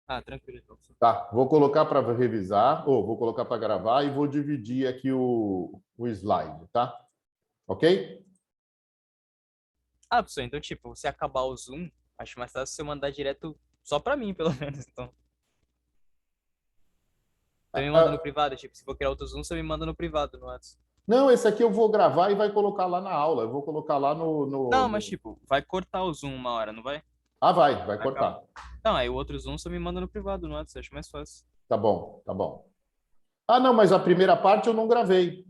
Ah, tranquilo, então. Tá, vou colocar para revisar, ou vou colocar para gravar e vou dividir aqui o slide, tá? Ok? Ah, professor, então, tipo, você acabar o Zoom, acho mais fácil você mandar direto só pra mim, pelo menos, então. Você me manda no Ah, privado, tipo, se for criar outro Zoom, você me manda no privado, no WhatsApp. não, esse aqui eu vou gravar e vai colocar lá na aula. Eu vou colocar lá Não, mas, tipo, vai cortar o Zoom uma hora, não vai? Ah, vai Vai acabar. cortar. Não, aí o outro Zoom você me manda no privado, no WhatsApp, acho mais fácil. Tá bom, tá bom. Ah, não, mas a primeira parte eu não gravei.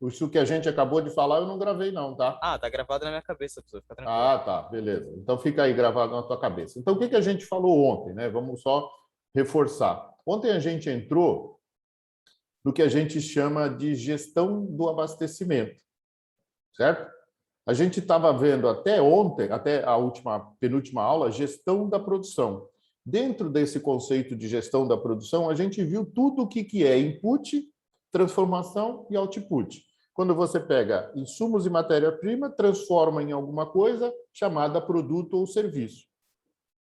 Isso que a gente acabou de falar eu não gravei, não, tá? Ah, tá gravado na minha cabeça, professor, fica tranquilo. Ah, tá, beleza. Então fica aí gravado na tua cabeça. Então, o que que a gente falou ontem, né? Vamos só reforçar. Ontem a gente entrou no que a gente chama de gestão do abastecimento, certo? A gente estava vendo até ontem, até a penúltima aula, gestão da produção. Dentro desse conceito de gestão da produção, a gente viu tudo o que é input, transformação e output. Quando você pega insumos e matéria-prima, transforma em alguma coisa chamada produto ou serviço.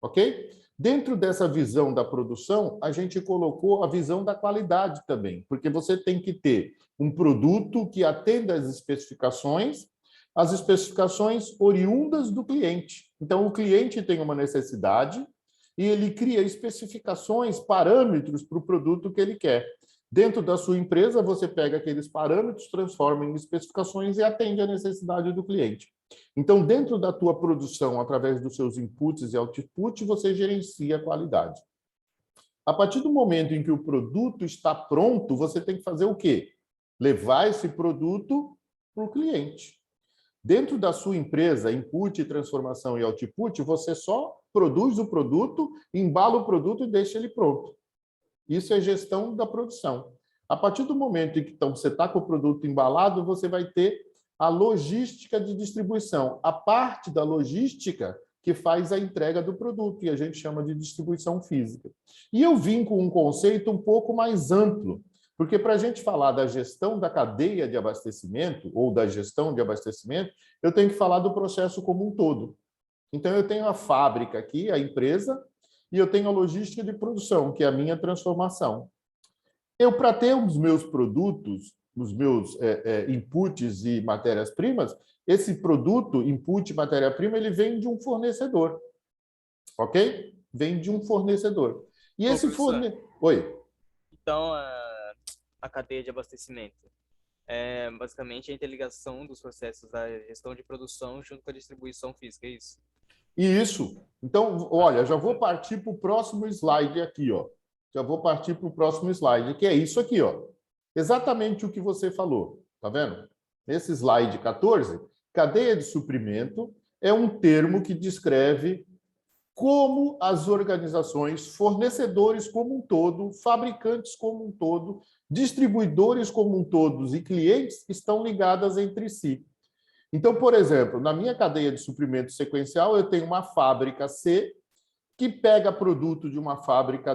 Ok? Dentro dessa visão da produção, a gente colocou a visão da qualidade também, porque você tem que ter um produto que atenda às especificações oriundas do cliente. Então, o cliente tem uma necessidade e ele cria especificações, parâmetros para o produto que ele quer. Dentro da sua empresa, você pega aqueles parâmetros, transforma em especificações e atende à necessidade do cliente. Então, dentro da tua produção, através dos seus inputs e outputs, você gerencia a qualidade. A partir do momento em que o produto está pronto, você tem que fazer o quê? Levar esse produto para o cliente. Dentro da sua empresa, input, transformação e output, você só produz o produto, embala o produto e deixa ele pronto. Isso é gestão da produção. A partir do momento em que então, você está com o produto embalado, você vai ter a logística de distribuição, a parte da logística que faz a entrega do produto, e a gente chama de distribuição física. E eu vim com um conceito um pouco mais amplo, porque para a gente falar da gestão da cadeia de abastecimento, ou da gestão de abastecimento, eu tenho que falar do processo como um todo. Então, eu tenho a fábrica aqui, a empresa, e eu tenho a logística de produção, que é a minha transformação. Eu, para ter os meus produtos, os meus inputs e matérias-primas, esse produto, input, matéria-prima, ele vem de um fornecedor, ok? Vem de um fornecedor. E Ô, esse professor, fornecedor... Oi. então a cadeia de abastecimento é basicamente a interligação dos processos da gestão de produção junto com a distribuição física, é isso? E isso. Então, Ah, olha, já vou beleza. partir para o próximo slide aqui, ó. Já vou partir para o próximo slide, que é isso aqui, ó. Exatamente o que você falou, tá vendo? Nesse slide 14, cadeia de suprimento é um termo que descreve como as organizações, fornecedores como um todo, fabricantes como um todo, distribuidores como um todo e clientes estão ligadas entre si. Então, por exemplo, na minha cadeia de suprimento sequencial, eu tenho uma fábrica C que pega produto de uma fábrica...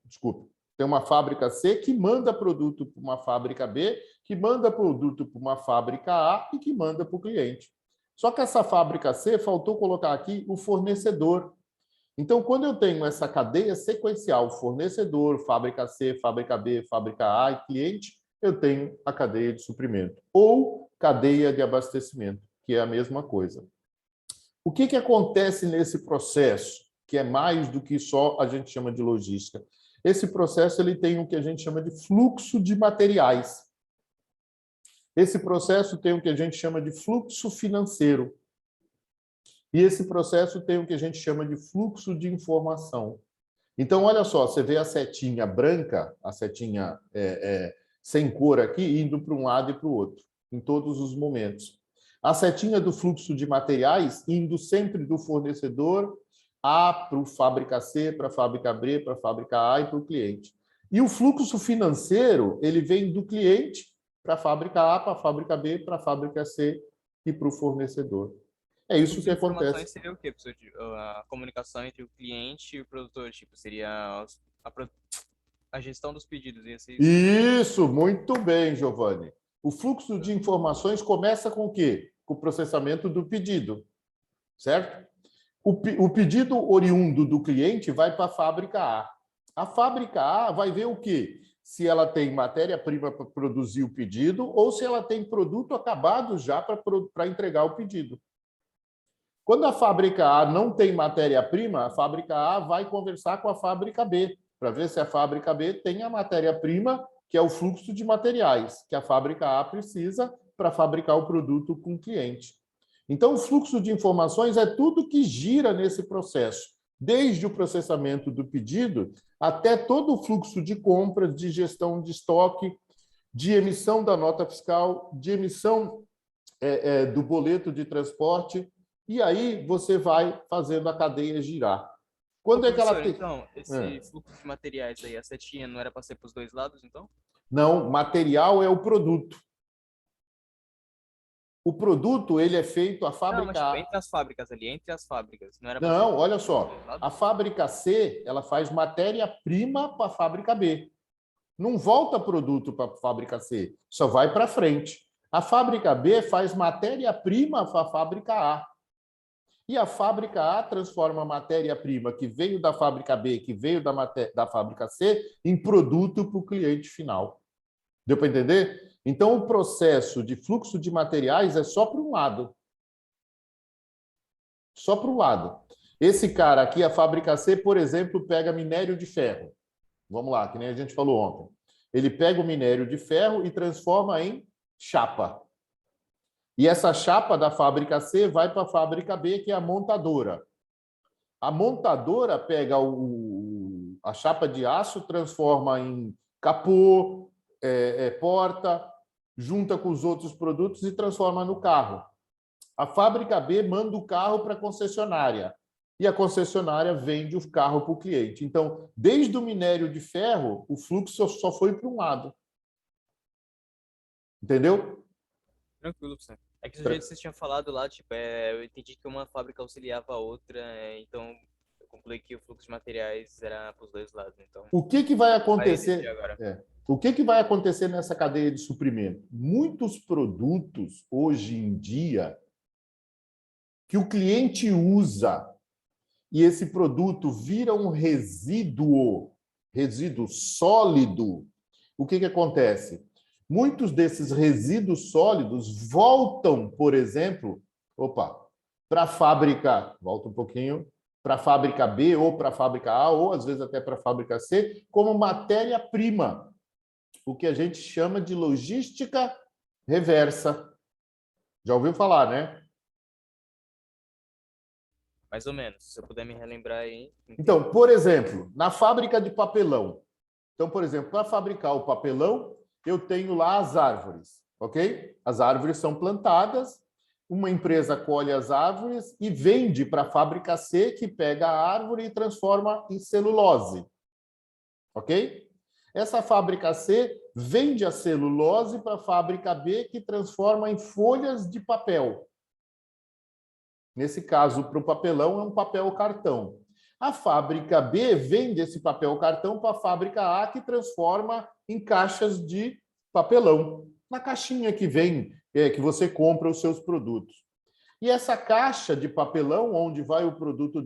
desculpa. Tem uma fábrica C que manda produto para uma fábrica B, que manda produto para uma fábrica A e que manda para o cliente. Só que essa fábrica C, faltou colocar aqui o fornecedor. Então, quando eu tenho essa cadeia sequencial, fornecedor, fábrica C, fábrica B, fábrica A e cliente, eu tenho a cadeia de suprimento. Ou cadeia de abastecimento, que é a mesma coisa. O que, que acontece nesse processo, que é mais do que só a gente chama de logística? Esse processo ele tem o que a gente chama de fluxo de materiais. Esse processo tem o que a gente chama de fluxo financeiro. E esse processo tem o que a gente chama de fluxo de informação. Então, olha só, você vê a setinha branca, a setinha sem cor aqui, indo para um lado e para o outro, em todos os momentos. A setinha do fluxo de materiais indo sempre do fornecedor A para o fábrica C, para a fábrica B, para a fábrica A e para o cliente. E o fluxo financeiro, ele vem do cliente para a fábrica A, para a fábrica B, para a fábrica C e para o fornecedor. É O isso fluxo que de acontece. informações seria o quê, professor? A comunicação entre o cliente e o produtor, tipo, seria a gestão dos pedidos, ia ser isso? Isso, muito bem, Giovanni. O fluxo de informações começa com o quê? Com o processamento do pedido, certo? O pedido oriundo do cliente vai para a fábrica A. A fábrica A vai ver o quê? Se ela tem matéria-prima para produzir o pedido ou se ela tem produto acabado já para entregar o pedido. Quando a fábrica A não tem matéria-prima, a fábrica A vai conversar com a fábrica B para ver se a fábrica B tem a matéria-prima, que é o fluxo de materiais que a fábrica A precisa para fabricar o produto com o cliente. Então, o fluxo de informações é tudo que gira nesse processo, desde o processamento do pedido até todo o fluxo de compras, de gestão de estoque, de emissão da nota fiscal, de emissão do boleto de transporte, e aí você vai fazendo a cadeia girar. Quando é que ela tem... Então, esse fluxo de materiais aí, a setinha não era para ser para os dois lados, então? Não, material é o produto. O produto, ele é feito, a fábrica... Não, mas tipo, entre as fábricas ali, entre as fábricas, não era para Não, olha só, a fábrica C, ela faz matéria-prima para a fábrica B. Não volta produto para a fábrica C, só vai para frente. A fábrica B faz matéria-prima para a fábrica A. E a fábrica A transforma a matéria-prima que veio da fábrica B, que veio da fábrica C, em produto para o cliente final. Deu para entender? Então, o processo de fluxo de materiais é só para um lado. Só para um lado. Esse cara aqui, a fábrica C, por exemplo, pega minério de ferro. Vamos lá, que nem a gente falou ontem. Ele pega o minério de ferro e transforma em chapa. E essa chapa da fábrica C vai para a fábrica B, que é a montadora. A montadora pega a chapa de aço, transforma em capô, porta, junta com os outros produtos e transforma no carro. A fábrica B manda o carro para a concessionária e a concessionária vende o carro para o cliente. Então, desde o minério de ferro, o fluxo só foi para um lado. Entendeu? Tranquilo, você. É que do jeito que vocês tinham falado lá, tipo, eu entendi que uma fábrica auxiliava a outra, então eu concluí que o fluxo de materiais era para os dois lados. Então, o que vai acontecer? Agora. O que vai acontecer nessa cadeia de suprimento? Muitos produtos, hoje em dia, que o cliente usa e esse produto vira um resíduo sólido, o que acontece? Muitos desses resíduos sólidos voltam, por exemplo, para a fábrica, volta um pouquinho, para a fábrica B ou para a fábrica A, ou às vezes até para a fábrica C, como matéria-prima, o que a gente chama de logística reversa. Já ouviu falar, né? Mais ou menos, se eu puder me relembrar aí. Então, por exemplo, na fábrica de papelão. Então, por exemplo, para fabricar o papelão, eu tenho lá as árvores, ok? As árvores são plantadas, uma empresa colhe as árvores e vende para a fábrica C, que pega a árvore e transforma em celulose, ok? Essa fábrica C vende a celulose para a fábrica B, que transforma em folhas de papel. Nesse caso, para o papelão, é um papel cartão. A fábrica B vende esse papel cartão para a fábrica A, que transforma em caixas de papelão, na caixinha que vem, que você compra os seus produtos. E essa caixa de papelão, onde vai o produto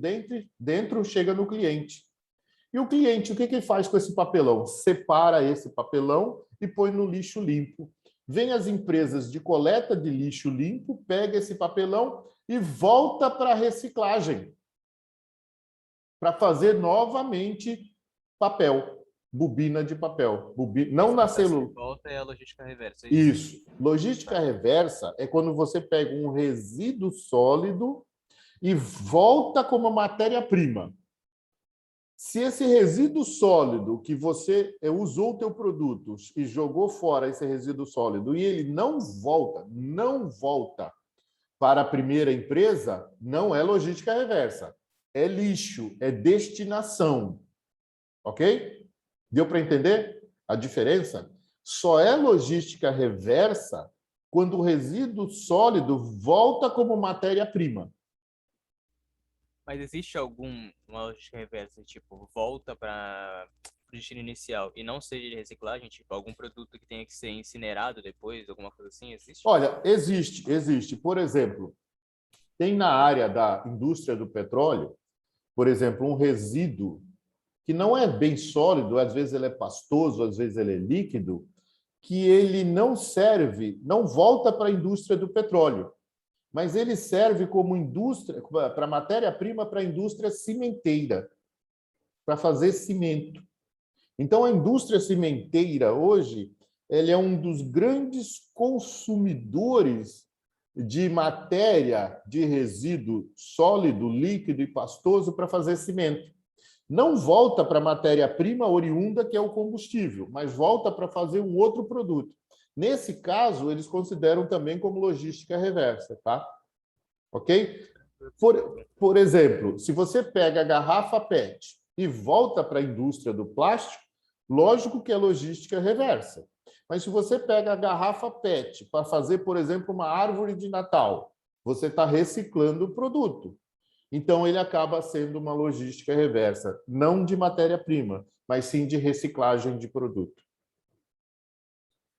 dentro chega no cliente. E o cliente, o que ele faz com esse papelão? Separa esse papelão e põe no lixo limpo. Vem as empresas de coleta de lixo limpo, pega esse papelão e volta para a reciclagem, para fazer novamente papel, bobina de papel. Não na celulose. Volta é a logística reversa. Isso. Logística reversa é quando você pega um resíduo sólido e volta como matéria-prima. Se esse resíduo sólido que você usou o teu produto e jogou fora esse resíduo sólido e ele não volta para a primeira empresa, não é logística reversa. É lixo, é destinação. Ok? Deu para entender a diferença? Só é logística reversa quando o resíduo sólido volta como matéria-prima. Mas existe alguma lógica reversa, tipo, volta para o destino inicial e não seja de reciclagem, tipo, algum produto que tenha que ser incinerado depois, alguma coisa assim, existe? Olha, existe. Por exemplo, Tem na área da indústria do petróleo, por exemplo, um resíduo que não é bem sólido, às vezes ele é pastoso, às vezes ele é líquido, que ele não serve, não volta para a indústria do petróleo, mas ele serve como indústria, para matéria-prima para a indústria cimenteira, para fazer cimento. Então, a indústria cimenteira hoje, ele é um dos grandes consumidores de matéria de resíduo sólido, líquido e pastoso para fazer cimento. Não volta para a matéria-prima oriunda, que é o combustível, mas volta para fazer um outro produto. Nesse caso, eles consideram também como logística reversa, tá? Ok? Por exemplo, se você pega a garrafa PET e volta para a indústria do plástico, lógico que é logística reversa. Mas se você pega a garrafa PET para fazer, por exemplo, uma árvore de Natal, você está reciclando o produto. Então, ele acaba sendo uma logística reversa, não de matéria-prima, mas sim de reciclagem de produto,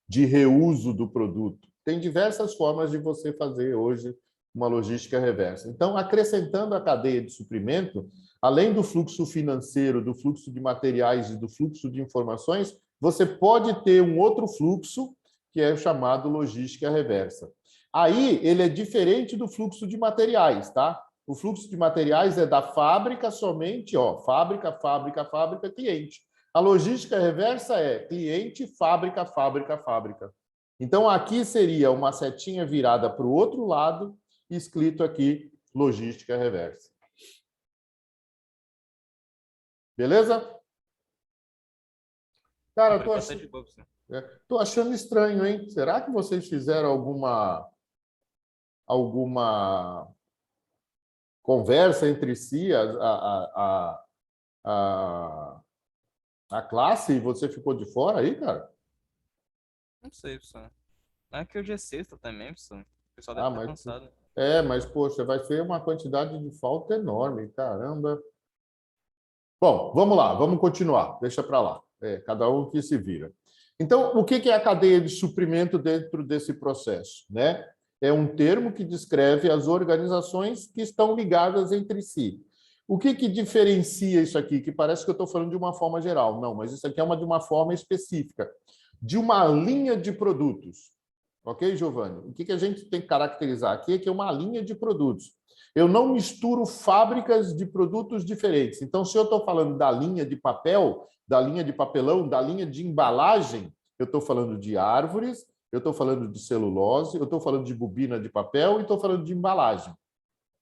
de reuso do produto. Tem diversas formas de você fazer hoje uma logística reversa. Então, acrescentando a cadeia de suprimento, além do fluxo financeiro, do fluxo de materiais e do fluxo de informações, você pode ter um outro fluxo que é chamado logística reversa. Aí, ele é diferente do fluxo de materiais, tá? O fluxo de materiais é da fábrica somente, ó, fábrica, fábrica, fábrica, cliente. A logística reversa é cliente, fábrica, fábrica, fábrica. Então, aqui seria uma setinha virada para o outro lado, escrito aqui, logística reversa. Beleza? Cara, tô achando estranho, hein? Será que vocês fizeram alguma conversa entre si, a classe, e você ficou de fora aí, cara? Não sei, pessoal. É que hoje é sexta também, pessoal. O pessoal deve Ah, estar mas cansado. mas poxa, vai ser uma quantidade de falta enorme, caramba. Bom, vamos lá, vamos continuar. Deixa para lá. Cada um que se vira. Então, o que é a cadeia de suprimento dentro desse processo, né? É um termo que descreve as organizações que estão ligadas entre si. O que diferencia isso aqui? Que parece que eu estou falando de uma forma geral. Não, mas isso aqui é de uma forma específica, de uma linha de produtos. Ok, Giovanni? O que a gente tem que caracterizar aqui é que é uma linha de produtos. Eu não misturo fábricas de produtos diferentes. Então, se eu estou falando da linha de papel, da linha de papelão, da linha de embalagem, eu estou falando de árvores, eu estou falando de celulose, eu estou falando de bobina de papel e estou falando de embalagem.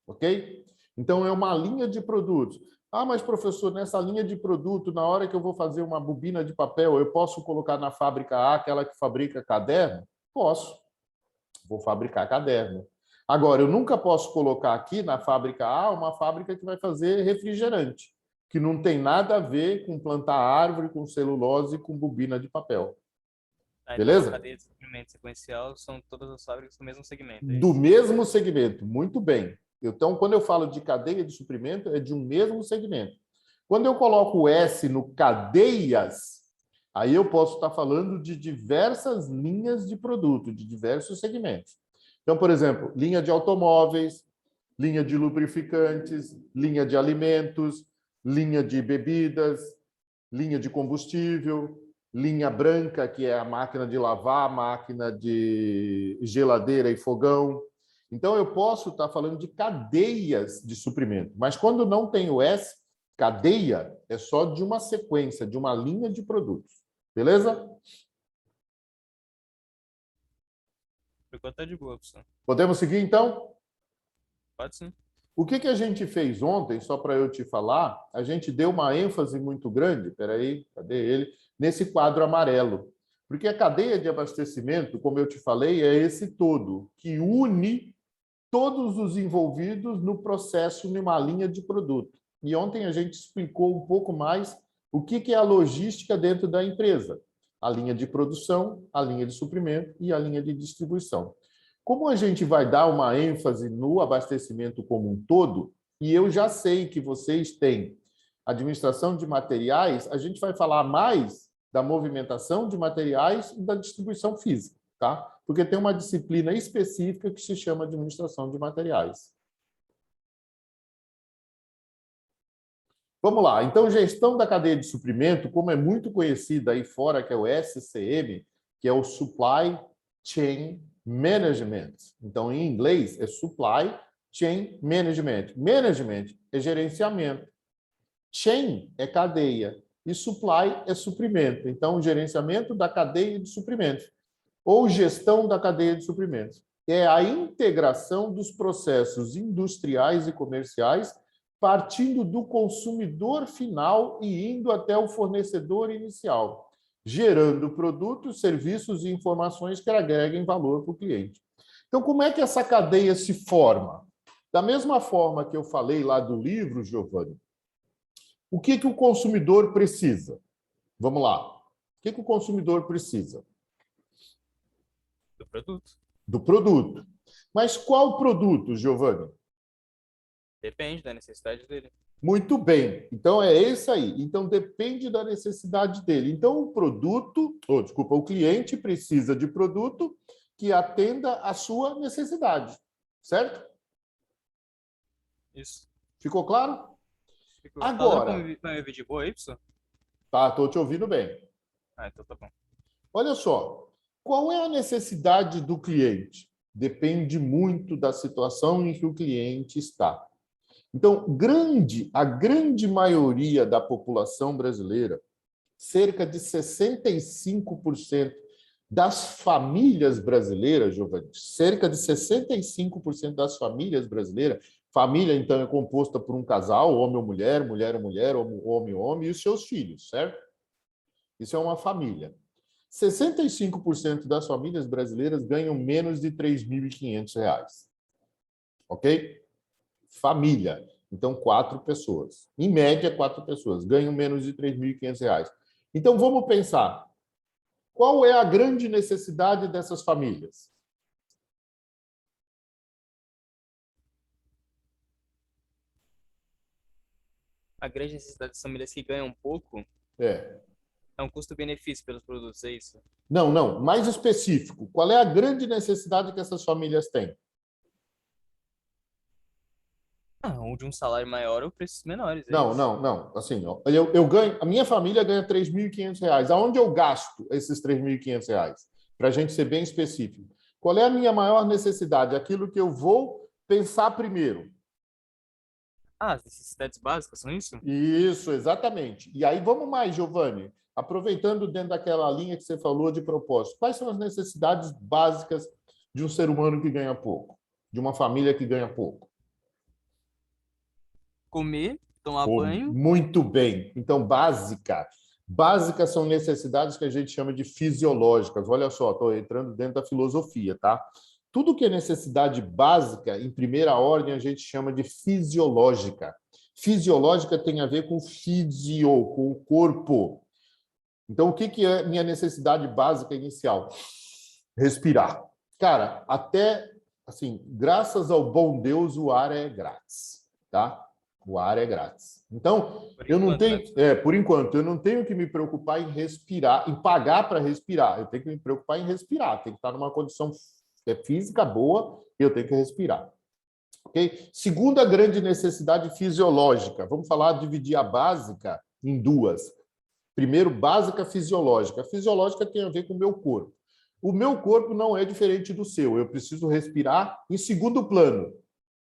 Ok? Então, é uma linha de produtos. Ah, mas, professor, nessa linha de produto, na hora que eu vou fazer uma bobina de papel, eu posso colocar na fábrica A, aquela que fabrica caderno? Posso. Vou fabricar caderno. Agora, eu nunca posso colocar aqui na fábrica A uma fábrica que vai fazer refrigerante, que não tem nada a ver com plantar árvore, com celulose, com bobina de papel. Então, a Beleza? cadeia de suprimento sequencial são todas as fábricas do mesmo segmento, é Do isso? mesmo segmento. Muito bem. Então, quando eu falo de cadeia de suprimento, é de um mesmo segmento. Quando eu coloco o S no cadeias, aí eu posso estar falando de diversas linhas de produto, de diversos segmentos. Então, por exemplo, linha de automóveis, linha de lubrificantes, linha de alimentos, linha de bebidas, linha de combustível, linha branca, que é a máquina de lavar, máquina de geladeira e fogão. Então, eu posso estar falando de cadeias de suprimento, mas quando não tem o S, cadeia é só de uma sequência, de uma linha de produtos. Beleza? Por enquanto tá de boa, pessoal. Podemos seguir, então? Pode sim. O que a gente fez ontem, só para eu te falar, a gente deu uma ênfase muito grande, peraí, cadê ele? Nesse quadro amarelo. Porque a cadeia de abastecimento, como eu te falei, é esse todo, que une todos os envolvidos no processo numa linha de produto. E ontem a gente explicou um pouco mais o que é a logística dentro da empresa. A linha de produção, a linha de suprimento e a linha de distribuição. Como a gente vai dar uma ênfase no abastecimento como um todo, e eu já sei que vocês têm administração de materiais, a gente vai falar mais da movimentação de materiais e da distribuição física, tá? Porque tem uma disciplina específica que se chama administração de materiais. Vamos lá. Então, gestão da cadeia de suprimento, como é muito conhecida aí fora, que é o SCM, que é o Supply Chain Management. Então, em inglês, é Supply Chain Management. Management é gerenciamento. Chain é cadeia. E supply é suprimento. Então, gerenciamento da cadeia de suprimentos. Ou gestão da cadeia de suprimentos. É a integração dos processos industriais e comerciais partindo do consumidor final e indo até o fornecedor inicial, gerando produtos, serviços e informações que agreguem valor para o cliente. Então, como é que essa cadeia se forma? Da mesma forma que eu falei lá do livro, Giovanni, o que o consumidor precisa? Vamos lá. O que o consumidor precisa? Do produto. Do produto. Mas qual produto, Giovanni? Depende da necessidade dele. Muito bem. Então, é isso aí. Então, depende da necessidade dele. Então, o cliente precisa de produto que atenda à sua necessidade. Certo? Isso. Ficou claro? Tá dando Agora, pra me ouvir de boa aí, pessoal? tá, estou te ouvindo bem. Ah, então tá bom. Olha só, qual é a necessidade do cliente? Depende muito da situação em que o cliente está. Então, a grande maioria da população brasileira, cerca de 65% das famílias brasileiras, Giovanni, cerca de 65% das famílias brasileiras, família, então, é composta por um casal, homem ou mulher, mulher ou mulher, homem ou homem, e os seus filhos, certo? Isso é uma família. 65% das famílias brasileiras ganham menos de R$ 3.500. Ok? Família. Então, 4 pessoas. Em média, 4 pessoas ganham menos de R$ 3.500. Então, vamos pensar. Qual é a grande necessidade dessas famílias? A grande necessidade das famílias que ganham pouco É. é um custo-benefício pelos produtos, é isso? Não. Mais específico. Qual é a grande necessidade que essas famílias têm? Ah, um de um salário maior ou preços menores, é isso? Não. Assim, ó, eu ganho, a minha família ganha R$ 3.500. Aonde eu gasto esses R$ 3.500? Para a gente ser bem específico. Qual é a minha maior necessidade? Aquilo que eu vou pensar primeiro. Ah, as necessidades básicas são isso? Isso, exatamente. E aí vamos mais, Giovanni. Aproveitando dentro daquela linha que você falou de propósito, quais são as necessidades básicas de um ser humano que ganha pouco? De uma família que ganha pouco? Comer, tomar Pô, banho. muito bem. Então, básica. Básicas são necessidades que a gente chama de fisiológicas. Olha só, estou entrando dentro da filosofia, tá? Tudo que é necessidade básica, em primeira ordem, a gente chama de fisiológica. Fisiológica tem a ver com fisio, com o corpo. Então, o que é minha necessidade básica inicial? Respirar. Cara, até, assim, graças ao bom Deus, o ar é grátis, tá? O ar é grátis. Então, Por eu não enquanto, tenho, né? por enquanto, eu não tenho que me preocupar em respirar, em pagar para respirar. Eu tenho que me preocupar em respirar. Tem que estar numa condição física boa e eu tenho que respirar. Ok? Segunda grande necessidade fisiológica. Vamos falar, dividir a básica em duas. Primeiro, básica fisiológica. A fisiológica tem a ver com o meu corpo. O meu corpo não é diferente do seu. Eu preciso respirar. Em segundo plano,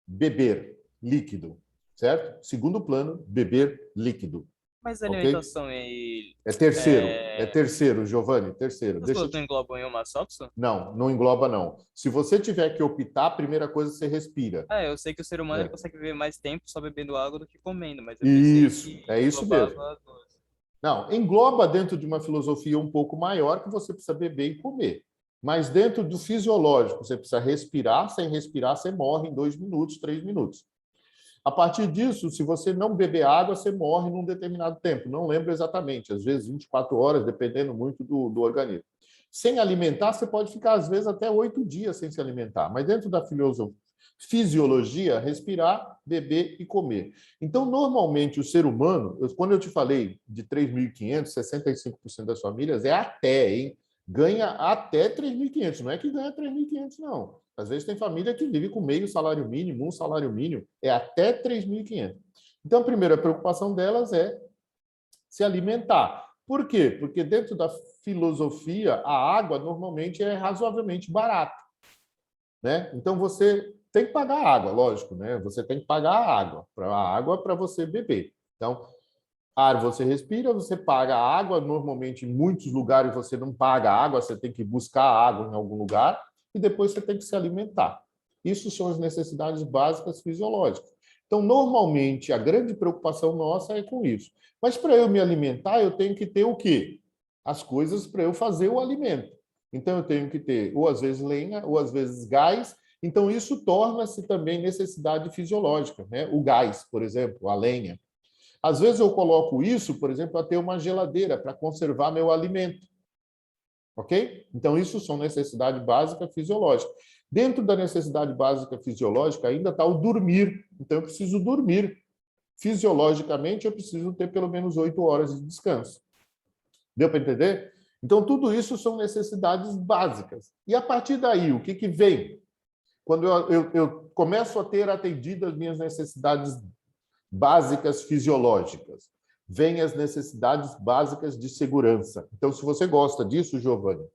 beber líquido, certo? Segundo plano, beber líquido, Mas a ok? alimentação e É terceiro, Giovanni, terceiro. as Deixa eu duas não te... englobam em uma só, pessoal? Não engloba não. Se você tiver que optar, a primeira coisa você respira. Ah, eu sei que o ser humano ele É. consegue viver mais tempo só bebendo água do que comendo, mas eu pensei Isso, que é isso mesmo. englobava as duas. Não, engloba dentro de uma filosofia um pouco maior que você precisa beber e comer. Mas dentro do fisiológico, você precisa respirar. Sem respirar, você morre em 2 minutos, 3 minutos. A partir disso, se você não beber água, você morre num determinado tempo. Não lembro exatamente, às vezes 24 horas, dependendo muito do organismo. Sem alimentar, você pode ficar, às vezes, até 8 dias sem se alimentar. Mas dentro da fisiologia, respirar, beber e comer. Então, normalmente, o ser humano, quando eu te falei de 3.500, 65% das famílias, é até, hein? Ganha até 3.500. Não é que ganha 3.500, não. Às vezes tem família que vive com meio salário mínimo, um salário mínimo, é até 3.500. Então, a primeira preocupação delas é se alimentar. Por quê? Porque dentro da filosofia, a água normalmente é razoavelmente barata, né? Então, você tem que pagar a água, lógico, né? Você tem que pagar a água para você beber. Então, ar você respira, você paga a água. Normalmente, em muitos lugares, você não paga água, você tem que buscar água em algum lugar e depois você tem que se alimentar. Isso são as necessidades básicas fisiológicas. Então, normalmente, a grande preocupação nossa é com isso. Mas para eu me alimentar, eu tenho que ter o quê? As coisas para eu fazer o alimento. Então, eu tenho que ter, ou às vezes, lenha, ou às vezes gás. Então, isso torna-se também necessidade fisiológica, né? O gás, por exemplo, a lenha. Às vezes eu coloco isso, por exemplo, para ter uma geladeira, para conservar meu alimento. Ok? Então, isso são necessidades básicas fisiológicas. Dentro da necessidade básica fisiológica ainda está o dormir. Então, eu preciso dormir. Fisiologicamente, eu preciso ter pelo menos 8 horas de descanso. Deu para entender? Então, tudo isso são necessidades básicas. E a partir daí, o que vem? Quando eu começo a ter atendido as minhas necessidades básicas fisiológicas, vêm as necessidades básicas de segurança. Então, se você gosta disso, Giovanni,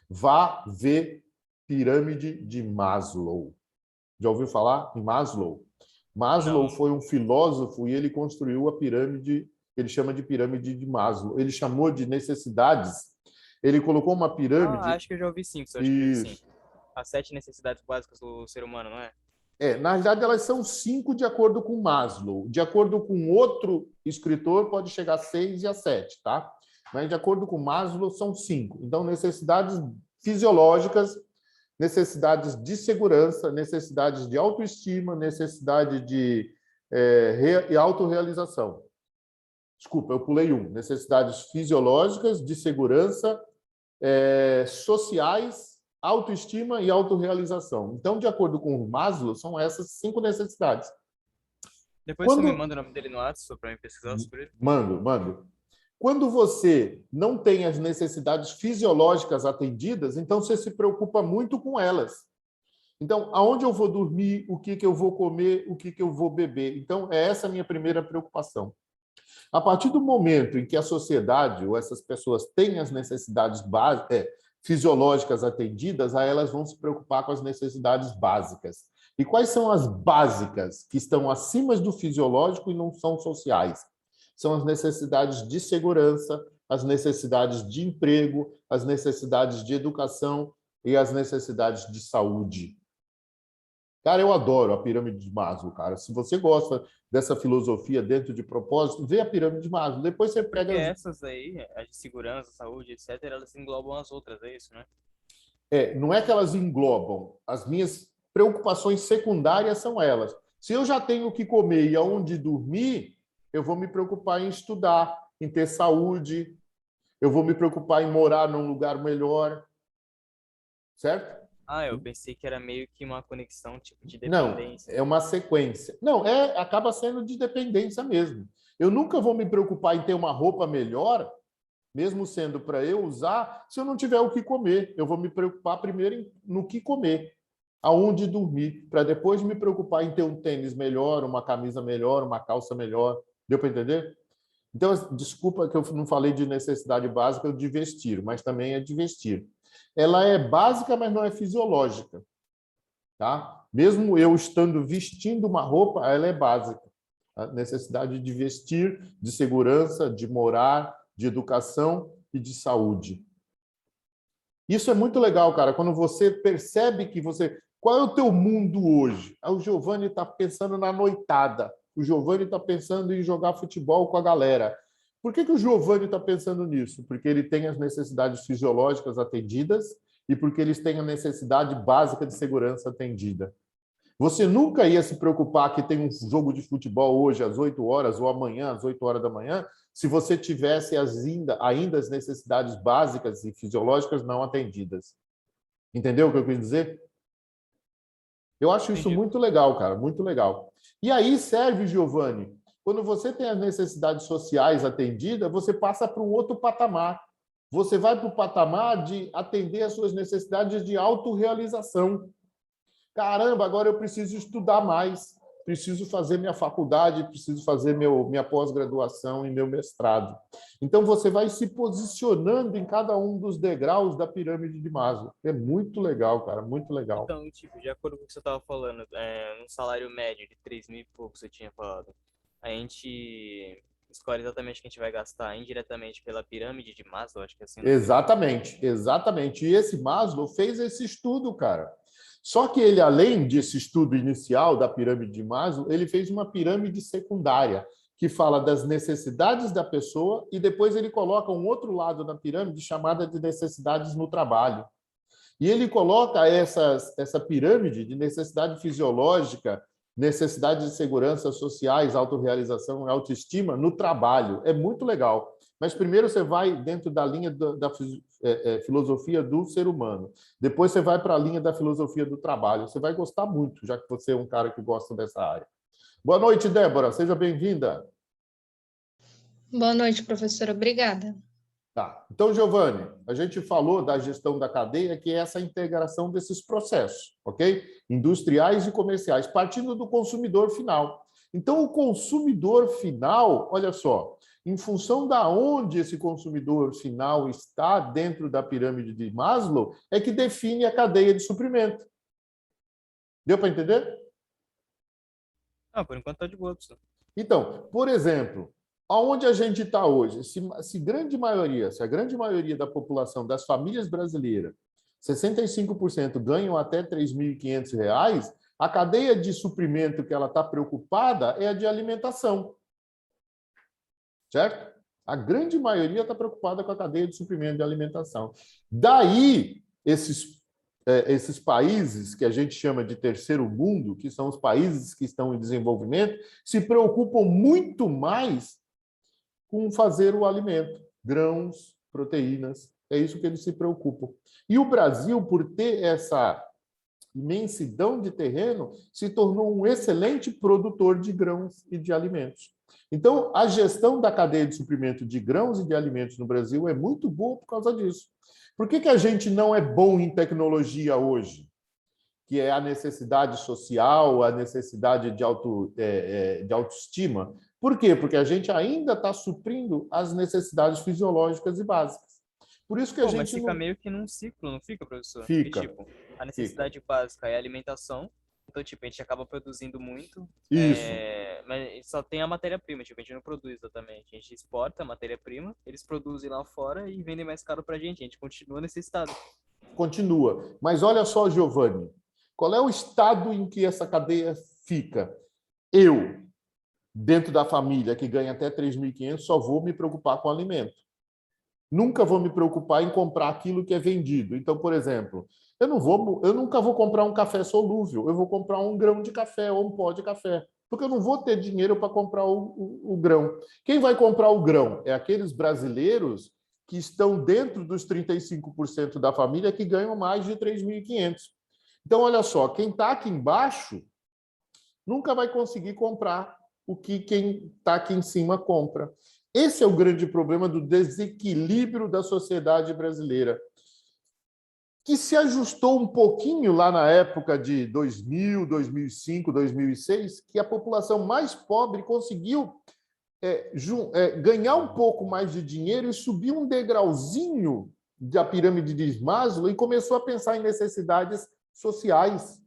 vá ver Pirâmide de Maslow. Já ouviu falar em Maslow? Maslow Não. foi um filósofo e ele construiu a pirâmide, ele chama de pirâmide de Maslow. Ele chamou de necessidades. Ele colocou uma Ah, pirâmide. acho que eu já ouvi sim, acho que eu já ouvi sim. Isso. As 7 necessidades básicas do ser humano, não é? Na realidade, elas são 5 de acordo com Maslow. De acordo com outro escritor, pode chegar a 6 e a 7, tá? Mas de acordo com Maslow, são 5. Então, necessidades fisiológicas, necessidades de segurança, necessidades de autoestima, necessidade de autorrealização. Desculpa, eu pulei um. Necessidades fisiológicas, de segurança, sociais, autoestima e autorrealização. Então, de acordo com o Maslow, são essas 5 necessidades. Depois você me manda o nome dele no WhatsApp para me pesquisar sobre ele. Mando. Quando você não tem as necessidades fisiológicas atendidas, então você se preocupa muito com elas. Então, aonde eu vou dormir, o que eu vou comer, o que eu vou beber. Então, é essa a minha primeira preocupação. A partir do momento em que a sociedade ou essas pessoas têm as necessidades fisiológicas atendidas, aí elas vão se preocupar com as necessidades básicas. E quais são as básicas que estão acima do fisiológico e não são sociais? São as necessidades de segurança, as necessidades de emprego, as necessidades de educação e as necessidades de saúde. Cara, eu adoro a pirâmide de Maslow, cara. Se você gosta dessa filosofia dentro de propósito, vê a pirâmide de Maslow. Depois você Porque pega... essas aí, as de segurança, saúde, etc., elas englobam as outras, é isso, né? Não é que elas englobam. As minhas preocupações secundárias são elas. Se eu já tenho o que comer e aonde dormir, eu vou me preocupar em estudar, em ter saúde, eu vou me preocupar em morar num lugar melhor, certo? Ah, eu pensei que era meio que uma conexão tipo de Não, dependência. é uma sequência. Não, acaba sendo de dependência mesmo. Eu nunca vou me preocupar em ter uma roupa melhor, mesmo sendo para eu usar, se eu não tiver o que comer. Eu vou me preocupar primeiro no que comer, aonde dormir, para depois me preocupar em ter um tênis melhor, uma camisa melhor, uma calça melhor. Deu para entender? Então, desculpa que eu não falei de necessidade básica de vestir, mas também é de vestir. Ela é básica, mas não é fisiológica. Tá? Mesmo eu estando vestindo uma roupa, ela é básica. A necessidade de vestir, de segurança, de morar, de educação e de saúde. Isso é muito legal, cara, quando você percebe que você... Qual é o teu mundo hoje? O Giovanni está pensando na noitada. O Giovanni está pensando em jogar futebol com a galera. Por que o Giovanni está pensando nisso? Porque ele tem as necessidades fisiológicas atendidas e porque eles têm a necessidade básica de segurança atendida. Você nunca ia se preocupar que tem um jogo de futebol hoje às 8 horas ou amanhã às 8 horas da manhã, se você tivesse ainda as necessidades básicas e fisiológicas não atendidas. Entendeu o que eu quis dizer? Eu acho isso muito legal, cara, muito legal. E aí serve, Giovanni, quando você tem as necessidades sociais atendidas, você passa para um outro patamar. Você vai para o patamar de atender às suas necessidades de autorrealização. Caramba, agora eu preciso estudar mais. preciso fazer minha faculdade, preciso fazer minha pós-graduação e meu mestrado. Então, você vai se posicionando em cada um dos degraus da pirâmide de Maslow. É muito legal, cara, muito legal. Então, tipo, de acordo com o que você estava falando, um salário médio de 3 mil e pouco, você tinha falado, a gente escolhe exatamente o que a gente vai gastar indiretamente pela pirâmide de Maslow, acho que é assim o nome. Exatamente, exatamente. E esse Maslow fez esse estudo, cara. Só que ele, além desse estudo inicial da pirâmide de Maslow, ele fez uma pirâmide secundária, que fala das necessidades da pessoa, e depois ele coloca um outro lado da pirâmide chamada de necessidades no trabalho. E ele coloca essa pirâmide de necessidade fisiológica, necessidade de segurança sociais, autorrealização e autoestima no trabalho. É muito legal. Mas primeiro você vai dentro da linha da filosofia do ser humano. Depois você vai para a linha da filosofia do trabalho. Você vai gostar muito, já que você é um cara que gosta dessa área. Boa noite, Débora. Seja bem-vinda. Boa noite, professora. Obrigada. Tá. Então, Giovanni, a gente falou da gestão da cadeia, que é essa integração desses processos, ok? Industriais e comerciais, partindo do consumidor final. Então, o consumidor final, olha só, em função da onde esse consumidor final está dentro da pirâmide de Maslow, é que define a cadeia de suprimento. Deu para entender? Ah, por enquanto tá de boa, professor. Então, por exemplo, aonde a gente está hoje? Se a grande maioria da população das famílias brasileiras, 65% ganham até R$ 3.500, a cadeia de suprimento que ela está preocupada é a de alimentação. Certo? A grande maioria está preocupada com a cadeia de suprimento de alimentação. Daí, esses países que a gente chama de terceiro mundo, que são os países que estão em desenvolvimento, se preocupam muito mais com fazer o alimento, grãos, proteínas, é isso que eles se preocupam. E o Brasil, por ter essa imensidão de terreno, se tornou um excelente produtor de grãos e de alimentos. Então, a gestão da cadeia de suprimento de grãos e de alimentos no Brasil é muito boa por causa disso. Por que a gente não é bom em tecnologia hoje? Que é a necessidade social, a necessidade de autoestima. Por quê? Porque a gente ainda está suprindo as necessidades fisiológicas e básicas. Por isso que a gente mas fica meio que num ciclo, não fica, professor? Fica. Porque, tipo, a necessidade básica é a alimentação, então, tipo, a gente acaba produzindo muito, Isso. mas só tem a matéria-prima, tipo, a gente não produz exatamente. A gente exporta a matéria-prima, eles produzem lá fora e vendem mais caro pra gente. A gente continua nesse estado. Continua. Mas olha só, Giovanni, qual é o estado em que essa cadeia fica? Eu, dentro da família que ganha até 3.500, só vou me preocupar com alimento. Nunca vou me preocupar em comprar aquilo que é vendido. Então, por exemplo, eu nunca vou comprar um café solúvel, eu vou comprar um grão de café ou um pó de café, porque eu não vou ter dinheiro para comprar o grão. Quem vai comprar o grão? É aqueles brasileiros que estão dentro dos 35% da família que ganham mais de 3.500. Então, olha só, quem está aqui embaixo nunca vai conseguir comprar o que quem está aqui em cima compra. Esse é o grande problema do desequilíbrio da sociedade brasileira, que se ajustou um pouquinho lá na época de 2000, 2005, 2006, que a população mais pobre conseguiu ganhar um pouco mais de dinheiro e subir um degrauzinho da pirâmide de Maslow e começou a pensar em necessidades sociais,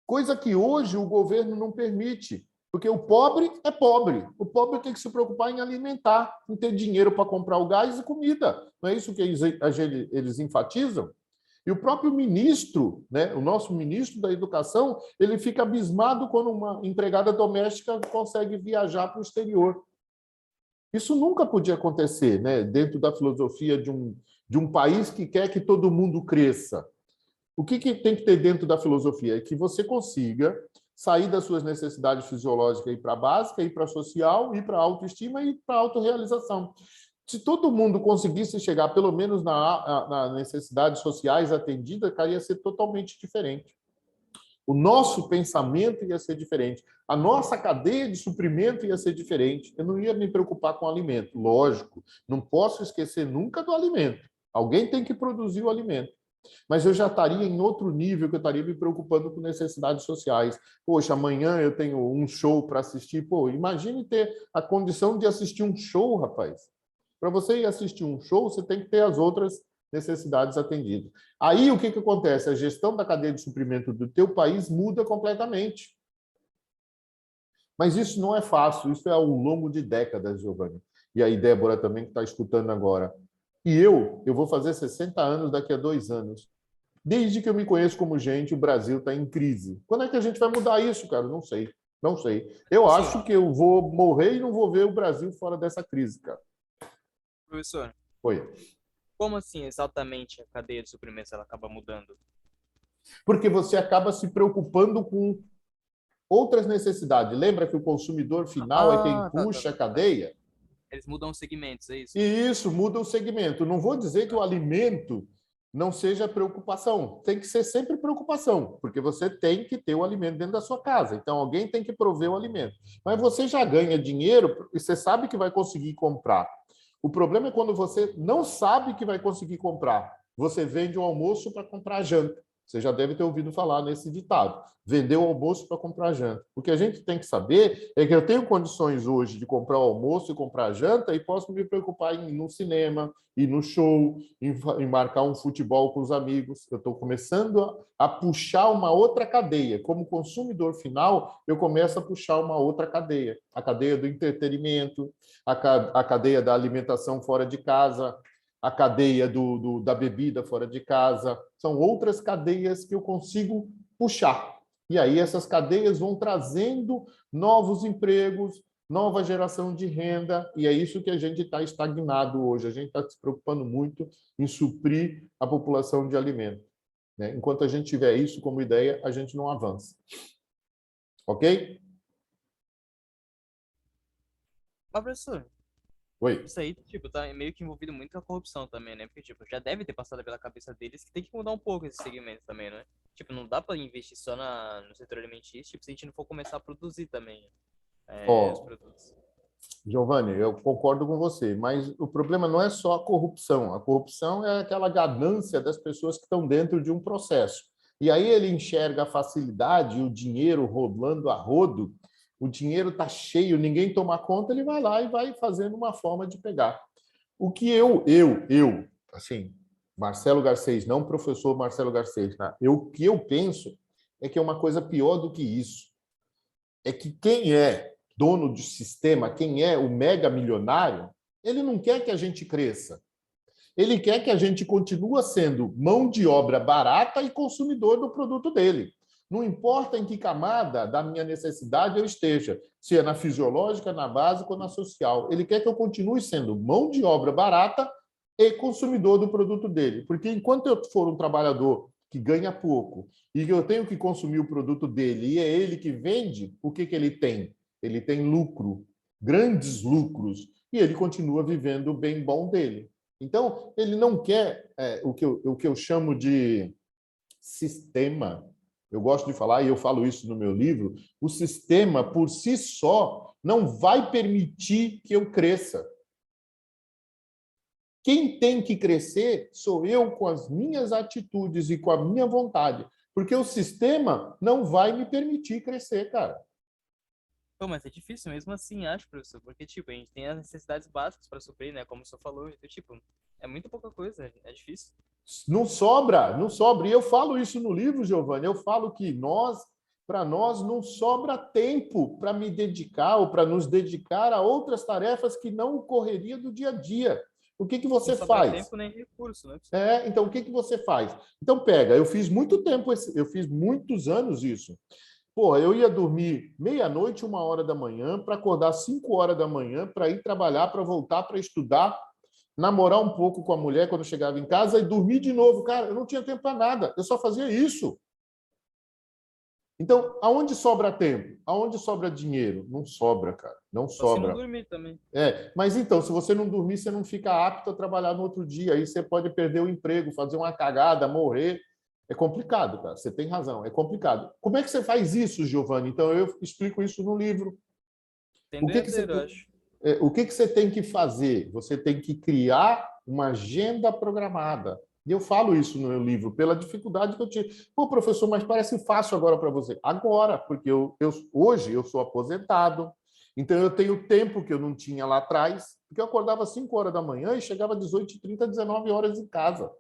coisa que hoje o governo não permite. Porque o pobre é pobre. O pobre tem que se preocupar em alimentar, em ter dinheiro para comprar o gás e comida. Não é isso que eles enfatizam? E o próprio ministro, né, o nosso ministro da Educação, ele fica abismado quando uma empregada doméstica consegue viajar para o exterior. Isso nunca podia acontecer, né, dentro da filosofia de um país que quer que todo mundo cresça. O que tem que ter dentro da filosofia? É que você consiga sair das suas necessidades fisiológicas e ir para a básica, ir para a social, ir para a autoestima e para a autorrealização. Se todo mundo conseguisse chegar, pelo menos, na necessidades sociais atendidas, cara, ia ser totalmente diferente. O nosso pensamento ia ser diferente. A nossa cadeia de suprimento ia ser diferente. Eu não ia me preocupar com o alimento. Lógico, não posso esquecer nunca do alimento. Alguém tem que produzir o alimento. Mas eu já estaria em outro nível, que eu estaria me preocupando com necessidades sociais. Poxa, amanhã eu tenho um show para assistir. Pô, imagine ter a condição de assistir um show, rapaz. Para você ir assistir um show, você tem que ter as outras necessidades atendidas. Aí, o que acontece? A gestão da cadeia de suprimento do teu país muda completamente. Mas isso não é fácil, isso é ao longo de décadas, Giovanni. E aí, Débora também, que está escutando agora. E eu vou fazer 60 anos daqui a 2 anos. Desde que eu me conheço como gente, o Brasil está em crise. Quando é que a gente vai mudar isso, cara? Não sei. Não sei. Eu acho que eu vou morrer e não vou ver o Brasil fora dessa crise, cara. Professor, Oi. como assim exatamente a cadeia de suprimentos ela acaba mudando? Porque você acaba se preocupando com outras necessidades. Lembra que o consumidor final é quem puxa a cadeia? Eles mudam os segmentos, é isso? E isso muda o segmento. Não vou dizer que o alimento não seja preocupação. Tem que ser sempre preocupação, porque você tem que ter o alimento dentro da sua casa. Então, alguém tem que prover o alimento. Mas você já ganha dinheiro e você sabe que vai conseguir comprar. O problema é quando você não sabe que vai conseguir comprar. Você vende um almoço para comprar janta. Você já deve ter ouvido falar nesse ditado. Vender o almoço para comprar janta. O que a gente tem que saber é que eu tenho condições hoje de comprar o almoço e comprar janta e posso me preocupar em ir no cinema, ir no show, em marcar um futebol com os amigos. Eu estou começando a puxar uma outra cadeia. Como consumidor final, eu começo a puxar uma outra cadeia. A cadeia do entretenimento, a cadeia da alimentação fora de casa, a cadeia da bebida fora de casa. São outras cadeias que eu consigo puxar. E aí essas cadeias vão trazendo novos empregos, nova geração de renda, e é isso que a gente está estagnado hoje. A gente está se preocupando muito em suprir a população de alimento, né? Enquanto a gente tiver isso como ideia, a gente não avança. Ok? Mas, professor, Oi. isso aí, tipo, tá meio que envolvido muito com a corrupção também, né? Porque, tipo, já deve ter passado pela cabeça deles que tem que mudar um pouco esse segmento também, né? Tipo, não dá pra investir só no setor alimentício, tipo, se a gente não for começar a produzir também os Ó, produtos. Giovanni, eu concordo com você, mas o problema não é só a corrupção. A corrupção é aquela ganância das pessoas que estão dentro de um processo. E aí ele enxerga a facilidade, o dinheiro rolando a rodo, o dinheiro está cheio, ninguém toma conta, ele vai lá e vai fazendo uma forma de pegar. O que assim, Marcelo Garcês, não professor Marcelo Garcês, tá? O que eu penso é que é uma coisa pior do que isso. É que quem é dono do sistema, quem é o mega milionário, ele não quer que a gente cresça. Ele quer que a gente continue sendo mão de obra barata e consumidor do produto dele. Não importa em que camada da minha necessidade eu esteja, se é na fisiológica, na básica ou na social. Ele quer que eu continue sendo mão de obra barata e consumidor do produto dele. Porque enquanto eu for um trabalhador que ganha pouco e que eu tenho que consumir o produto dele e é ele que vende, o que ele tem? Ele tem lucro, grandes lucros, e ele continua vivendo o bem bom dele. Então, ele não quer o que eu chamo de sistema. Eu gosto de falar, e eu falo isso no meu livro, o sistema, por si só, não vai permitir que eu cresça. Quem tem que crescer sou eu com as minhas atitudes e com a minha vontade, porque o sistema não vai me permitir crescer, cara. Pô, mas é difícil mesmo assim, acho, professor, porque, tipo, a gente tem as necessidades básicas pra suprir, né? Como o senhor falou, então, tipo, é muito pouca coisa, é difícil. Não sobra, não sobra. E eu falo isso no livro, Giovanni. Eu falo que para nós, não sobra tempo para me dedicar ou para nos dedicar a outras tarefas que não correria do dia a dia. O que você Não sobra faz? tempo nem recurso, né? Então, o que você faz? Então, pega, eu fiz muito tempo, eu fiz muitos anos isso. Pô, eu ia dormir meia-noite, 1 hora da manhã, para acordar 5 horas da manhã, para ir trabalhar, para voltar para estudar, namorar um pouco com a mulher quando chegava em casa e dormir de novo. Cara, eu não tinha tempo para nada, eu só fazia isso. Então, aonde sobra tempo? Aonde sobra dinheiro? Não sobra, cara, não Só se não sobra. dormir também. Mas então, se você não dormir, você não fica apto a trabalhar no outro dia, aí você pode perder o emprego, fazer uma cagada, morrer. É complicado, cara. Você tem razão, é complicado. Como é que você faz isso, Giovanni? Então, eu explico isso no livro. O que você, Eu acho. o que você tem que fazer? Você tem que criar uma agenda programada. E eu falo isso no meu livro, pela dificuldade que eu tive. Pô, professor, mas parece fácil agora para você. Agora, porque hoje eu sou aposentado, então eu tenho tempo que eu não tinha lá atrás, porque eu acordava às 5 horas da manhã e chegava às 18h30, 19 horas em casa.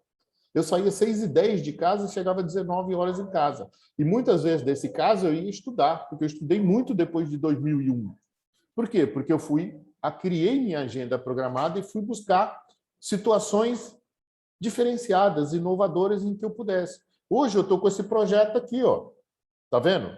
Eu saía às 6h10 de casa e chegava às 19 horas em casa. E muitas vezes, nesse caso, eu ia estudar, porque eu estudei muito depois de 2001. Por quê? Porque eu criei minha agenda programada e fui buscar situações diferenciadas, inovadoras em que eu pudesse. Hoje eu estou com esse projeto aqui, ó. Tá vendo?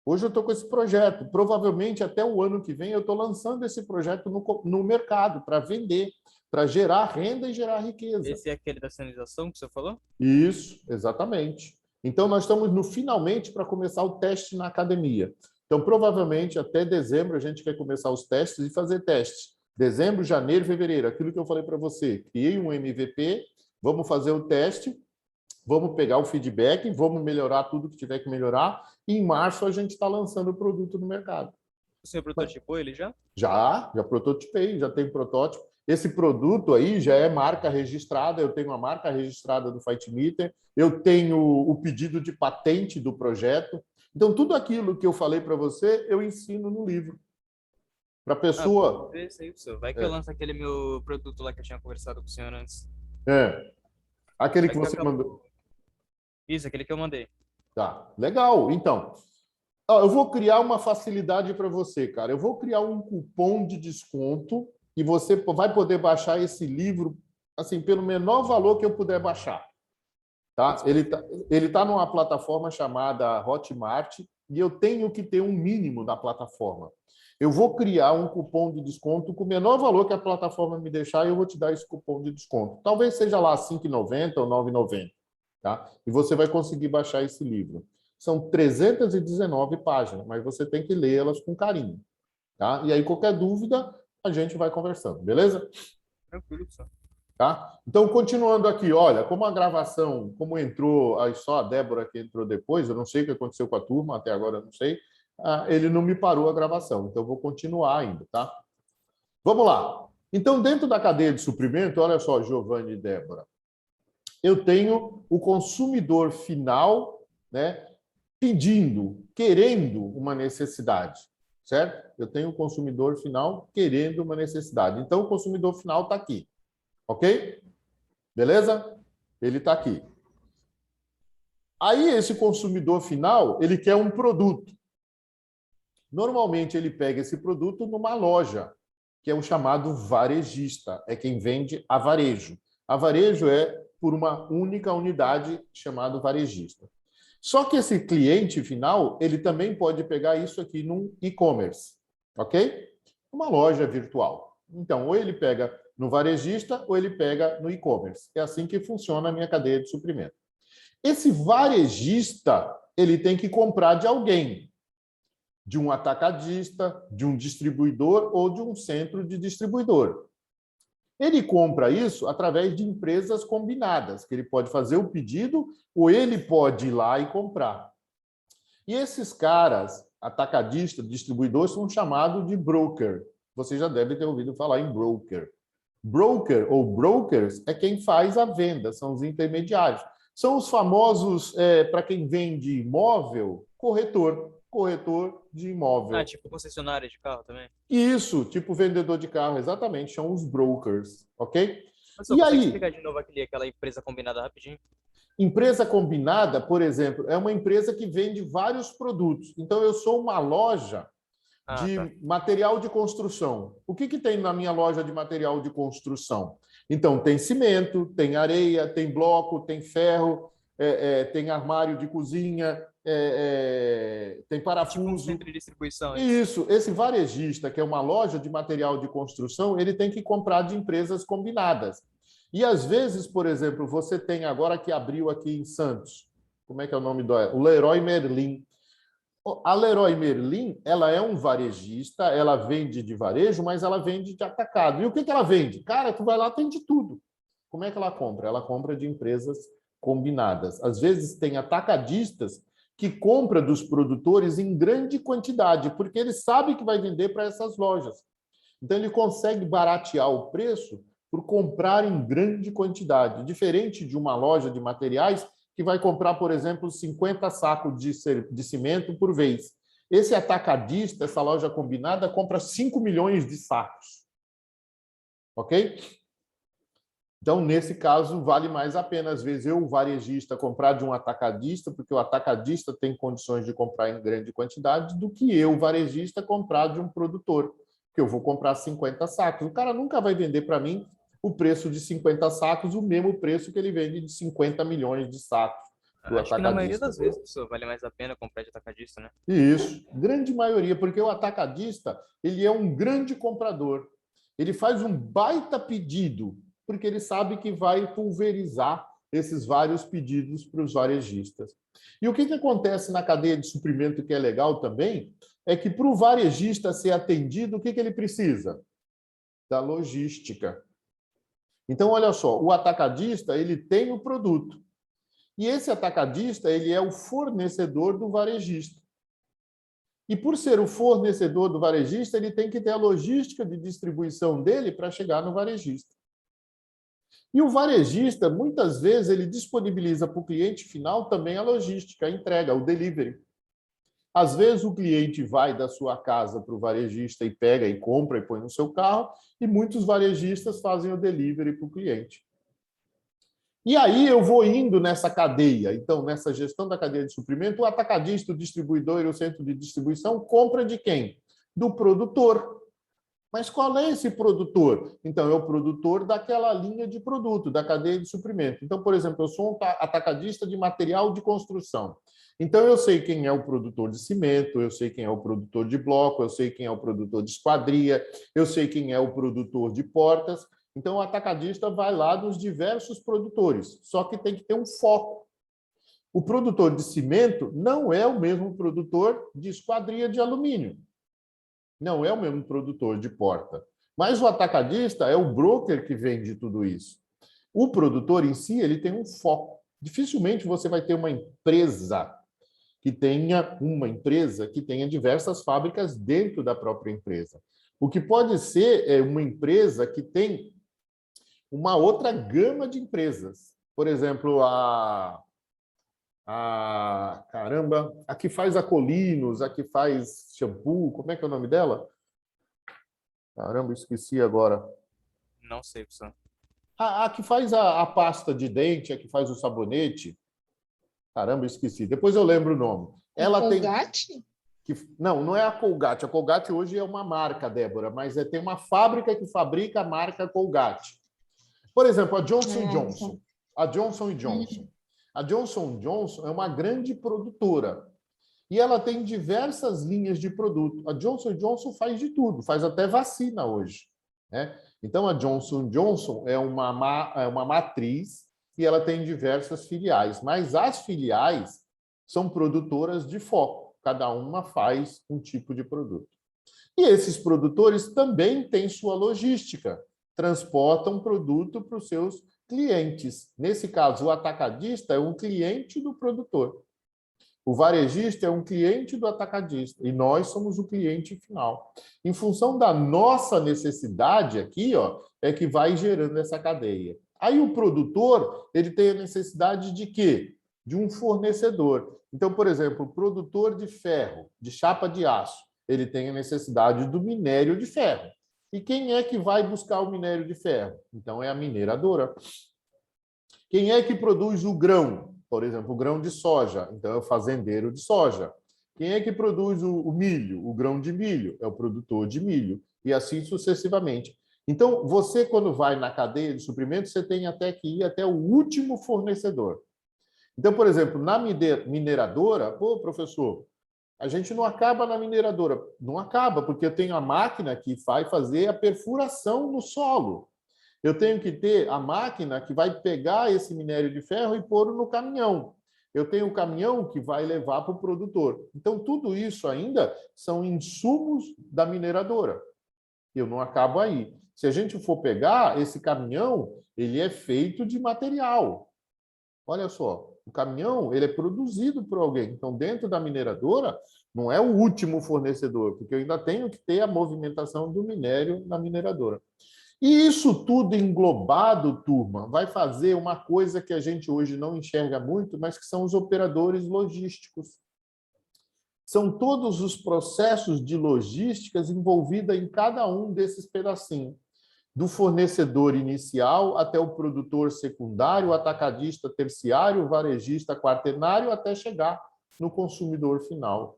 Hoje eu estou com esse projeto. Provavelmente até o ano que vem eu estou lançando esse projeto no mercado para vender, para gerar renda e gerar riqueza. Esse é aquele da sinalização que você falou? Isso, exatamente. Então nós estamos no finalmente para começar o teste na academia. Então provavelmente até dezembro a gente quer começar os testes e fazer testes. Dezembro, janeiro, fevereiro, aquilo que eu falei para você, criei um MVP, vamos fazer o teste, vamos pegar o feedback, vamos melhorar tudo que tiver que melhorar, e em março a gente está lançando o produto no mercado. O senhor prototipou ele já? Já prototipei, já tem protótipo. Esse produto aí já é marca registrada, eu tenho a marca registrada do Fightmeter, eu tenho o pedido de patente do projeto. Então, tudo aquilo que eu falei para você, eu ensino no livro. Para a pessoa... Vai que eu lanço aquele meu produto lá que eu tinha conversado com o senhor antes. Aquele que você mandou. Isso, aquele que eu mandei. Tá, legal. Então, eu vou criar uma facilidade para você, cara. Eu vou criar um cupom de desconto e você vai poder baixar esse livro assim pelo menor valor que eu puder baixar. Tá? Ele tá numa plataforma chamada Hotmart e eu tenho que ter um mínimo na plataforma. Eu vou criar um cupom de desconto com o menor valor que a plataforma me deixar e eu vou te dar esse cupom de desconto. Talvez seja lá R$ 5,90 ou R$ 9,90. Tá? E você vai conseguir baixar esse livro. São 319 páginas, mas você tem que lê-las com carinho. Tá? E aí, qualquer dúvida, a gente vai conversando, beleza? Tranquilo, senhor. Tá? Então, continuando aqui, olha, como a gravação, como entrou, só a Débora que entrou depois, eu não sei o que aconteceu com a turma, até agora eu não sei, ele não me parou a gravação, então eu vou continuar ainda, tá? Vamos lá. Então, dentro da cadeia de suprimento, olha só, Giovanni e Débora, eu tenho o consumidor final, né, pedindo, querendo uma necessidade, certo? Eu tenho o consumidor final querendo uma necessidade. Então, o consumidor final está aqui, ok? Beleza? Ele está aqui. Aí, esse consumidor final, ele quer um produto. Normalmente, ele pega esse produto numa loja, que é o chamado varejista, é quem vende a varejo. A varejo é por uma única unidade chamado varejista. Só que esse cliente final, ele também pode pegar isso aqui num e-commerce, ok? Uma loja virtual. Então, ou ele pega no varejista ou ele pega no e-commerce. É assim que funciona a minha cadeia de suprimento. Esse varejista, ele tem que comprar de alguém, de um atacadista, de um distribuidor ou de um centro de distribuidor. Ele compra isso através de empresas combinadas, que ele pode fazer o pedido ou ele pode ir lá e comprar. E esses caras, atacadistas, distribuidores, são chamados de broker. Você já deve ter ouvido falar em broker. Broker ou brokers é quem faz a venda, são os intermediários. São os famosos, para quem vende imóvel, corretor de imóvel. Tipo concessionária de carro também? Isso, tipo vendedor de carro, exatamente, são os brokers, ok? Mas só consegue explicar de novo aquela empresa combinada rapidinho? Empresa combinada, por exemplo, é uma empresa que vende vários produtos. Então, eu sou uma loja de material de construção. O que tem na minha loja de material de construção? Então, tem cimento, tem areia, tem bloco, tem ferro, tem armário de cozinha, tem parafuso. Tipo um centro de distribuição. Isso. Esse varejista, que é uma loja de material de construção, ele tem que comprar de empresas combinadas. E, às vezes, por exemplo, você tem agora que abriu aqui em Santos, como é que é o nome do... O Leroy Merlin. A Leroy Merlin, ela é um varejista, ela vende de varejo, mas ela vende de atacado. E o que ela vende? Cara, tu vai lá, tem de tudo. Como é que ela compra? Ela compra de empresas combinadas. Às vezes tem atacadistas que compram dos produtores em grande quantidade, porque ele sabe que vai vender para essas lojas. Então, ele consegue baratear o preço por comprar em grande quantidade, diferente de uma loja de materiais que vai comprar, por exemplo, 50 sacos de cimento por vez. Esse atacadista, essa loja combinada, compra 5 milhões de sacos. Ok? Então, nesse caso, vale mais a pena, às vezes, eu, o varejista, comprar de um atacadista, porque o atacadista tem condições de comprar em grande quantidade, do que eu, o varejista, comprar de um produtor, que eu vou comprar 50 sacos. O cara nunca vai vender para mim o preço de 50 sacos, o mesmo preço que ele vende de 50 milhões de sacos do Acho que na maioria atacadista. das vezes, pessoal, vale mais a pena comprar de atacadista, né? Isso, grande maioria, porque o atacadista, ele é um grande comprador. Ele faz um baita pedido, porque ele sabe que vai pulverizar esses vários pedidos para os varejistas. E o que acontece na cadeia de suprimento que é legal também, é que para o varejista ser atendido, o que ele precisa? Da logística. Então, olha só, o atacadista, ele tem o produto. E esse atacadista, ele é o fornecedor do varejista. E por ser o fornecedor do varejista, ele tem que ter a logística de distribuição dele para chegar no varejista. E o varejista, muitas vezes, ele disponibiliza para o cliente final também a logística, a entrega, o delivery. Às vezes, o cliente vai da sua casa para o varejista e pega e compra e põe no seu carro, e muitos varejistas fazem o delivery para o cliente. E aí eu vou indo nessa cadeia. Então, nessa gestão da cadeia de suprimento, o atacadista, o distribuidor e o centro de distribuição compra de quem? Do produtor. Mas qual é esse produtor? Então, é o produtor daquela linha de produto, da cadeia de suprimento. Então, por exemplo, eu sou um atacadista de material de construção. Então, eu sei quem é o produtor de cimento, eu sei quem é o produtor de bloco, eu sei quem é o produtor de esquadria, eu sei quem é o produtor de portas. Então, o atacadista vai lá nos diversos produtores, só que tem que ter um foco. O produtor de cimento não é o mesmo produtor de esquadria de alumínio. Não é o mesmo produtor de porta. Mas o atacadista é o broker que vende tudo isso. O produtor em si, ele tem um foco. Dificilmente você vai ter uma empresa que tenha diversas fábricas dentro da própria empresa. O que pode ser é uma empresa que tem uma outra gama de empresas. Por exemplo, a que faz a Colinos, a que faz shampoo, como é que é o nome dela? Caramba, esqueci agora. Não sei, pessoal. A que faz a pasta de dente, a que faz o sabonete. Caramba, esqueci. Depois eu lembro o nome. Ela tem... Colgate? Não é a Colgate. A Colgate hoje é uma marca, Débora, mas tem uma fábrica que fabrica a marca Colgate. Por exemplo, a Johnson Johnson. A Johnson Johnson. A Johnson Johnson é uma grande produtora e ela tem diversas linhas de produto. A Johnson Johnson faz de tudo, faz até vacina hoje, né? Então, a Johnson Johnson é uma matriz e ela tem diversas filiais, mas as filiais são produtoras de foco. Cada uma faz um tipo de produto. E esses produtores também têm sua logística, transportam produto para os seus clientes. Nesse caso, o atacadista é um cliente do produtor. O varejista é um cliente do atacadista. E nós somos o cliente final. Em função da nossa necessidade aqui, é que vai gerando essa cadeia. Aí o produtor, ele tem a necessidade de quê? De um fornecedor. Então, por exemplo, o produtor de ferro, de chapa de aço, ele tem a necessidade do minério de ferro. E quem é que vai buscar o minério de ferro? Então, é a mineradora. Quem é que produz o grão? Por exemplo, o grão de soja. Então, é o fazendeiro de soja. Quem é que produz o milho? O grão de milho. É o produtor de milho. E assim sucessivamente. Então, você, quando vai na cadeia de suprimentos, você tem até que ir até o último fornecedor. Então, por exemplo, na mineradora, pô, professor, a gente não acaba na mineradora. Não acaba, porque eu tenho a máquina que vai fazer a perfuração no solo. Eu tenho que ter a máquina que vai pegar esse minério de ferro e pôr no caminhão. Eu tenho o caminhão que vai levar para o produtor. Então, tudo isso ainda são insumos da mineradora. Eu não acabo aí. Se a gente for pegar, esse caminhão, ele é feito de material. Olha só, o caminhão ele é produzido por alguém. Então, dentro da mineradora, não é o último fornecedor, porque eu ainda tenho que ter a movimentação do minério na mineradora. E isso tudo englobado, turma, vai fazer uma coisa que a gente hoje não enxerga muito, mas que são os operadores logísticos. São todos os processos de logísticas envolvidos em cada um desses pedacinhos. Do fornecedor inicial até o produtor secundário, atacadista terciário, varejista quaternário, até chegar no consumidor final.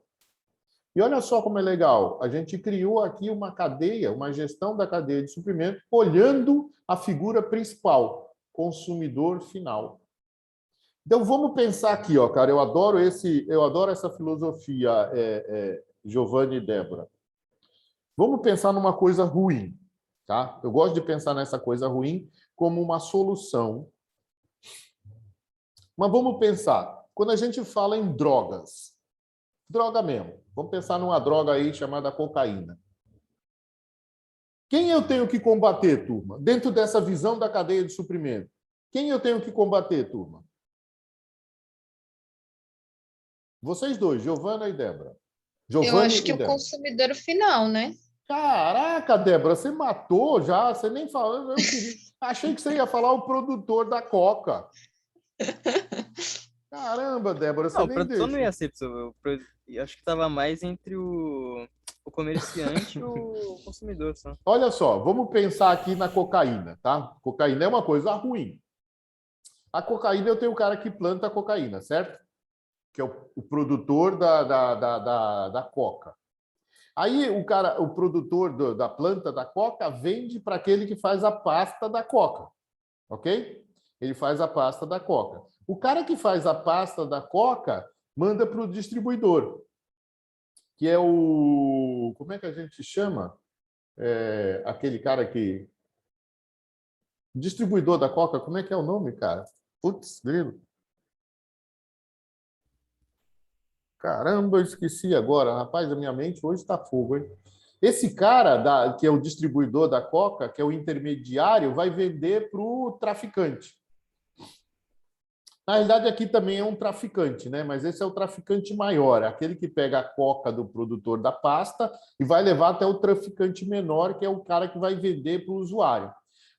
E olha só como é legal, a gente criou aqui uma cadeia, uma gestão da cadeia de suprimento, olhando a figura principal, consumidor final. Então vamos pensar aqui, ó, cara, eu adoro essa filosofia, Giovanni e Débora. Vamos pensar numa coisa ruim, tá? Eu gosto de pensar nessa coisa ruim como uma solução. Mas vamos pensar, quando a gente fala em drogas, droga mesmo. Vamos pensar numa droga aí chamada cocaína. Quem eu tenho que combater, turma? Dentro dessa visão da cadeia de suprimento. Quem eu tenho que combater, turma? Vocês dois, Giovana e Débora. Eu Giovanni acho e que o Débora. consumidor final, né? Caraca, Débora, você matou já? Você nem falou. Achei que você ia falar o produtor da Coca. Caramba, Débora, você Não, o nem produtor não deixa. ia ser, eu acho que tava mais entre o comerciante e o consumidor, só. Olha só, vamos pensar aqui na cocaína, tá? Cocaína é uma coisa ruim. A cocaína, eu tenho o cara que planta a cocaína, certo? Que é o produtor da coca. Aí o produtor da planta da coca vende para aquele que faz a pasta da coca, ok? Ele faz a pasta da coca. O cara que faz a pasta da coca manda para o distribuidor, que é o... Como é que a gente chama? Aquele cara que... Distribuidor da coca, como é que é o nome, cara? Putz, grilo. Caramba, eu esqueci agora. Rapaz, a minha mente hoje está fogo, hein? Esse cara, que é o distribuidor da Coca, que é o intermediário, vai vender para o traficante. Na realidade, aqui também é um traficante, né? Mas esse é o traficante maior, aquele que pega a coca do produtor da pasta e vai levar até o traficante menor, que é o cara que vai vender para o usuário.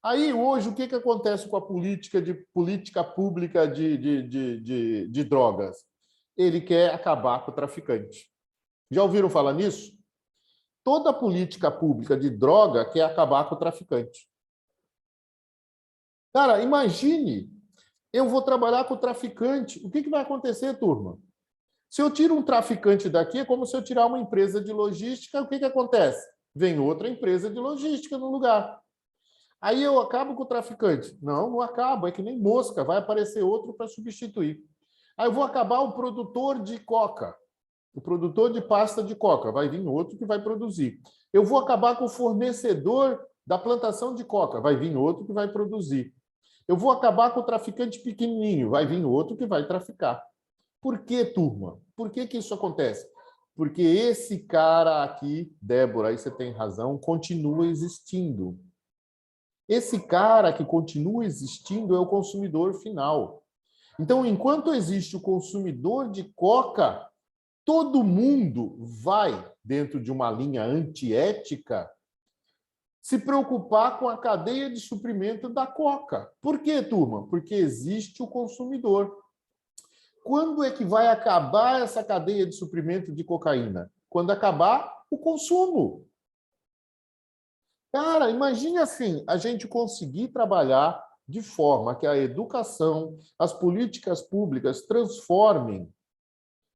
Aí, hoje, o que acontece com a política pública de drogas? Ele quer acabar com o traficante. Já ouviram falar nisso? Toda política pública de droga quer acabar com o traficante. Cara, imagine, eu vou trabalhar com o traficante. O que vai acontecer, turma? Se eu tiro um traficante daqui, é como se eu tirar uma empresa de logística, o que acontece? Vem outra empresa de logística no lugar. Aí eu acabo com o traficante. Não, não acabo, é que nem mosca, vai aparecer outro para substituir. Aí eu vou acabar o produtor de coca, o produtor de pasta de coca, vai vir outro que vai produzir. Eu vou acabar com o fornecedor da plantação de coca, vai vir outro que vai produzir. Eu vou acabar com o traficante pequenininho, vai vir outro que vai traficar. Por que, turma? Por que isso acontece? Porque esse cara aqui, Débora, aí você tem razão, continua existindo. Esse cara que continua existindo é o consumidor final. Então, enquanto existe o consumidor de coca, todo mundo vai, dentro de uma linha antiética, se preocupar com a cadeia de suprimento da coca. Por quê, turma? Porque existe o consumidor. Quando é que vai acabar essa cadeia de suprimento de cocaína? Quando acabar o consumo. Cara, imagine assim, a gente conseguir trabalhar de forma que a educação, as políticas públicas transformem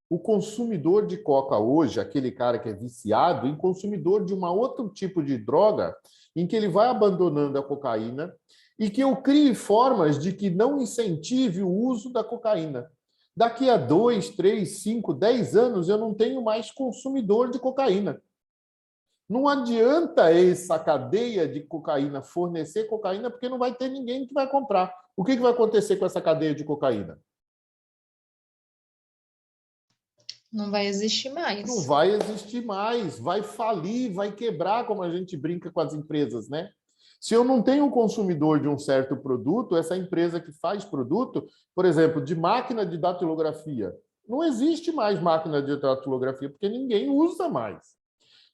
o consumidor de coca hoje, aquele cara que é viciado, em consumidor de um outro tipo de droga, em que ele vai abandonando a cocaína e que eu crie formas de que não incentive o uso da cocaína. Daqui a 2, 3, 5, 10 anos, eu não tenho mais consumidor de cocaína. Não adianta essa cadeia de cocaína fornecer cocaína, porque não vai ter ninguém que vai comprar. O que vai acontecer com essa cadeia de cocaína? Não vai existir mais. Não vai existir mais, vai falir, vai quebrar, como a gente brinca com as empresas, né? Se eu não tenho um consumidor de um certo produto, essa empresa que faz produto, por exemplo, de máquina de datilografia, não existe mais máquina de datilografia, porque ninguém usa mais.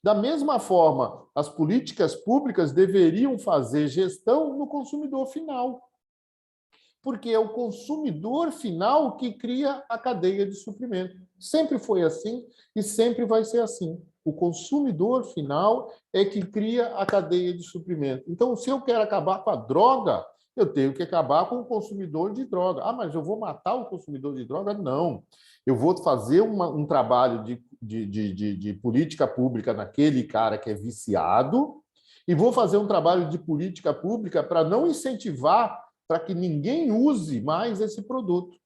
Da mesma forma, as políticas públicas deveriam fazer gestão no consumidor final, porque é o consumidor final que cria a cadeia de suprimento. Sempre foi assim e sempre vai ser assim. O consumidor final é que cria a cadeia de suprimento. Então, se eu quero acabar com a droga, eu tenho que acabar com o consumidor de droga. Ah, mas eu vou matar o consumidor de droga? Não. Eu vou fazer um trabalho de política pública naquele cara que é viciado e vou fazer um trabalho de política pública para não incentivar para que ninguém use mais esse produto.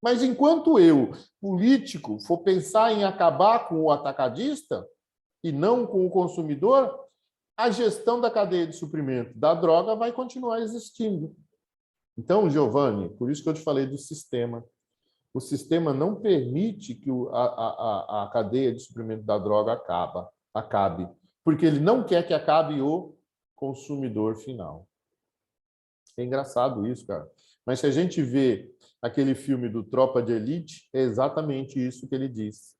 Mas enquanto eu, político, for pensar em acabar com o atacadista e não com o consumidor, a gestão da cadeia de suprimento da droga vai continuar existindo. Então, Giovanni, por isso que eu te falei do sistema. O sistema não permite que a cadeia de suprimento da droga acabe, porque ele não quer que acabe o consumidor final. É engraçado isso, cara. Mas se a gente vê aquele filme do Tropa de Elite, é exatamente isso que ele diz.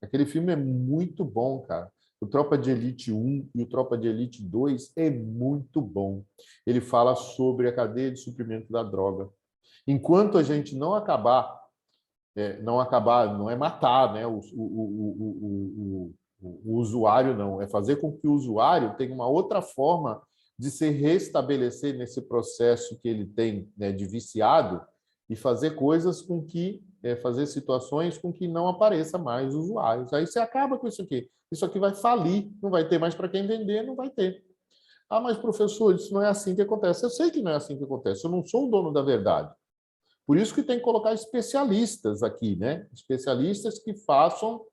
Aquele filme é muito bom, cara. O Tropa de Elite 1 e o Tropa de Elite 2 é muito bom. Ele fala sobre a cadeia de suprimento da droga. Enquanto a gente não acabar, não é matar, né, o usuário, não. É fazer com que o usuário tenha uma outra forma de se restabelecer nesse processo que ele tem, né, de viciado e fazer coisas com que, fazer situações com que não apareça mais usuários. Aí você acaba com isso aqui. Isso aqui vai falir, não vai ter mais para quem vender, não vai ter. Ah, mas professor, isso não é assim que acontece. Eu sei que não é assim que acontece, eu não sou o dono da verdade. Por isso que tem que colocar especialistas aqui, né? Especialistas que façam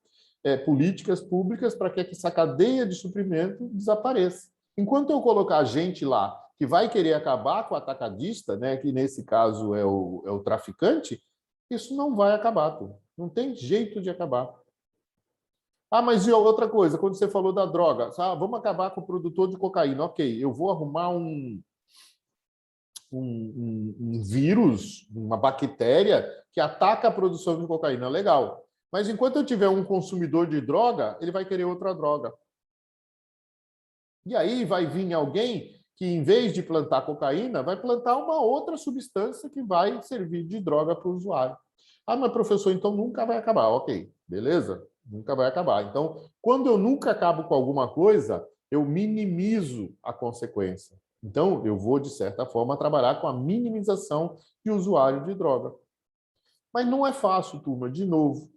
políticas públicas para que essa cadeia de suprimento desapareça. Enquanto eu colocar gente lá que vai querer acabar com o atacadista, né, que nesse caso é o traficante, isso não vai acabar, pô. Não tem jeito de acabar. Ah, mas e outra coisa, quando você falou da droga, vamos acabar com o produtor de cocaína. Ok, eu vou arrumar um vírus, uma bactéria que ataca a produção de cocaína. Legal. Mas enquanto eu tiver um consumidor de droga, ele vai querer outra droga. E aí vai vir alguém que, em vez de plantar cocaína, vai plantar uma outra substância que vai servir de droga para o usuário. Ah, mas professor, então nunca vai acabar. Ok, beleza? Nunca vai acabar. Então, quando eu nunca acabo com alguma coisa, eu minimizo a consequência. Então, eu vou, de certa forma, trabalhar com a minimização de usuário de droga. Mas não é fácil, turma. De novo.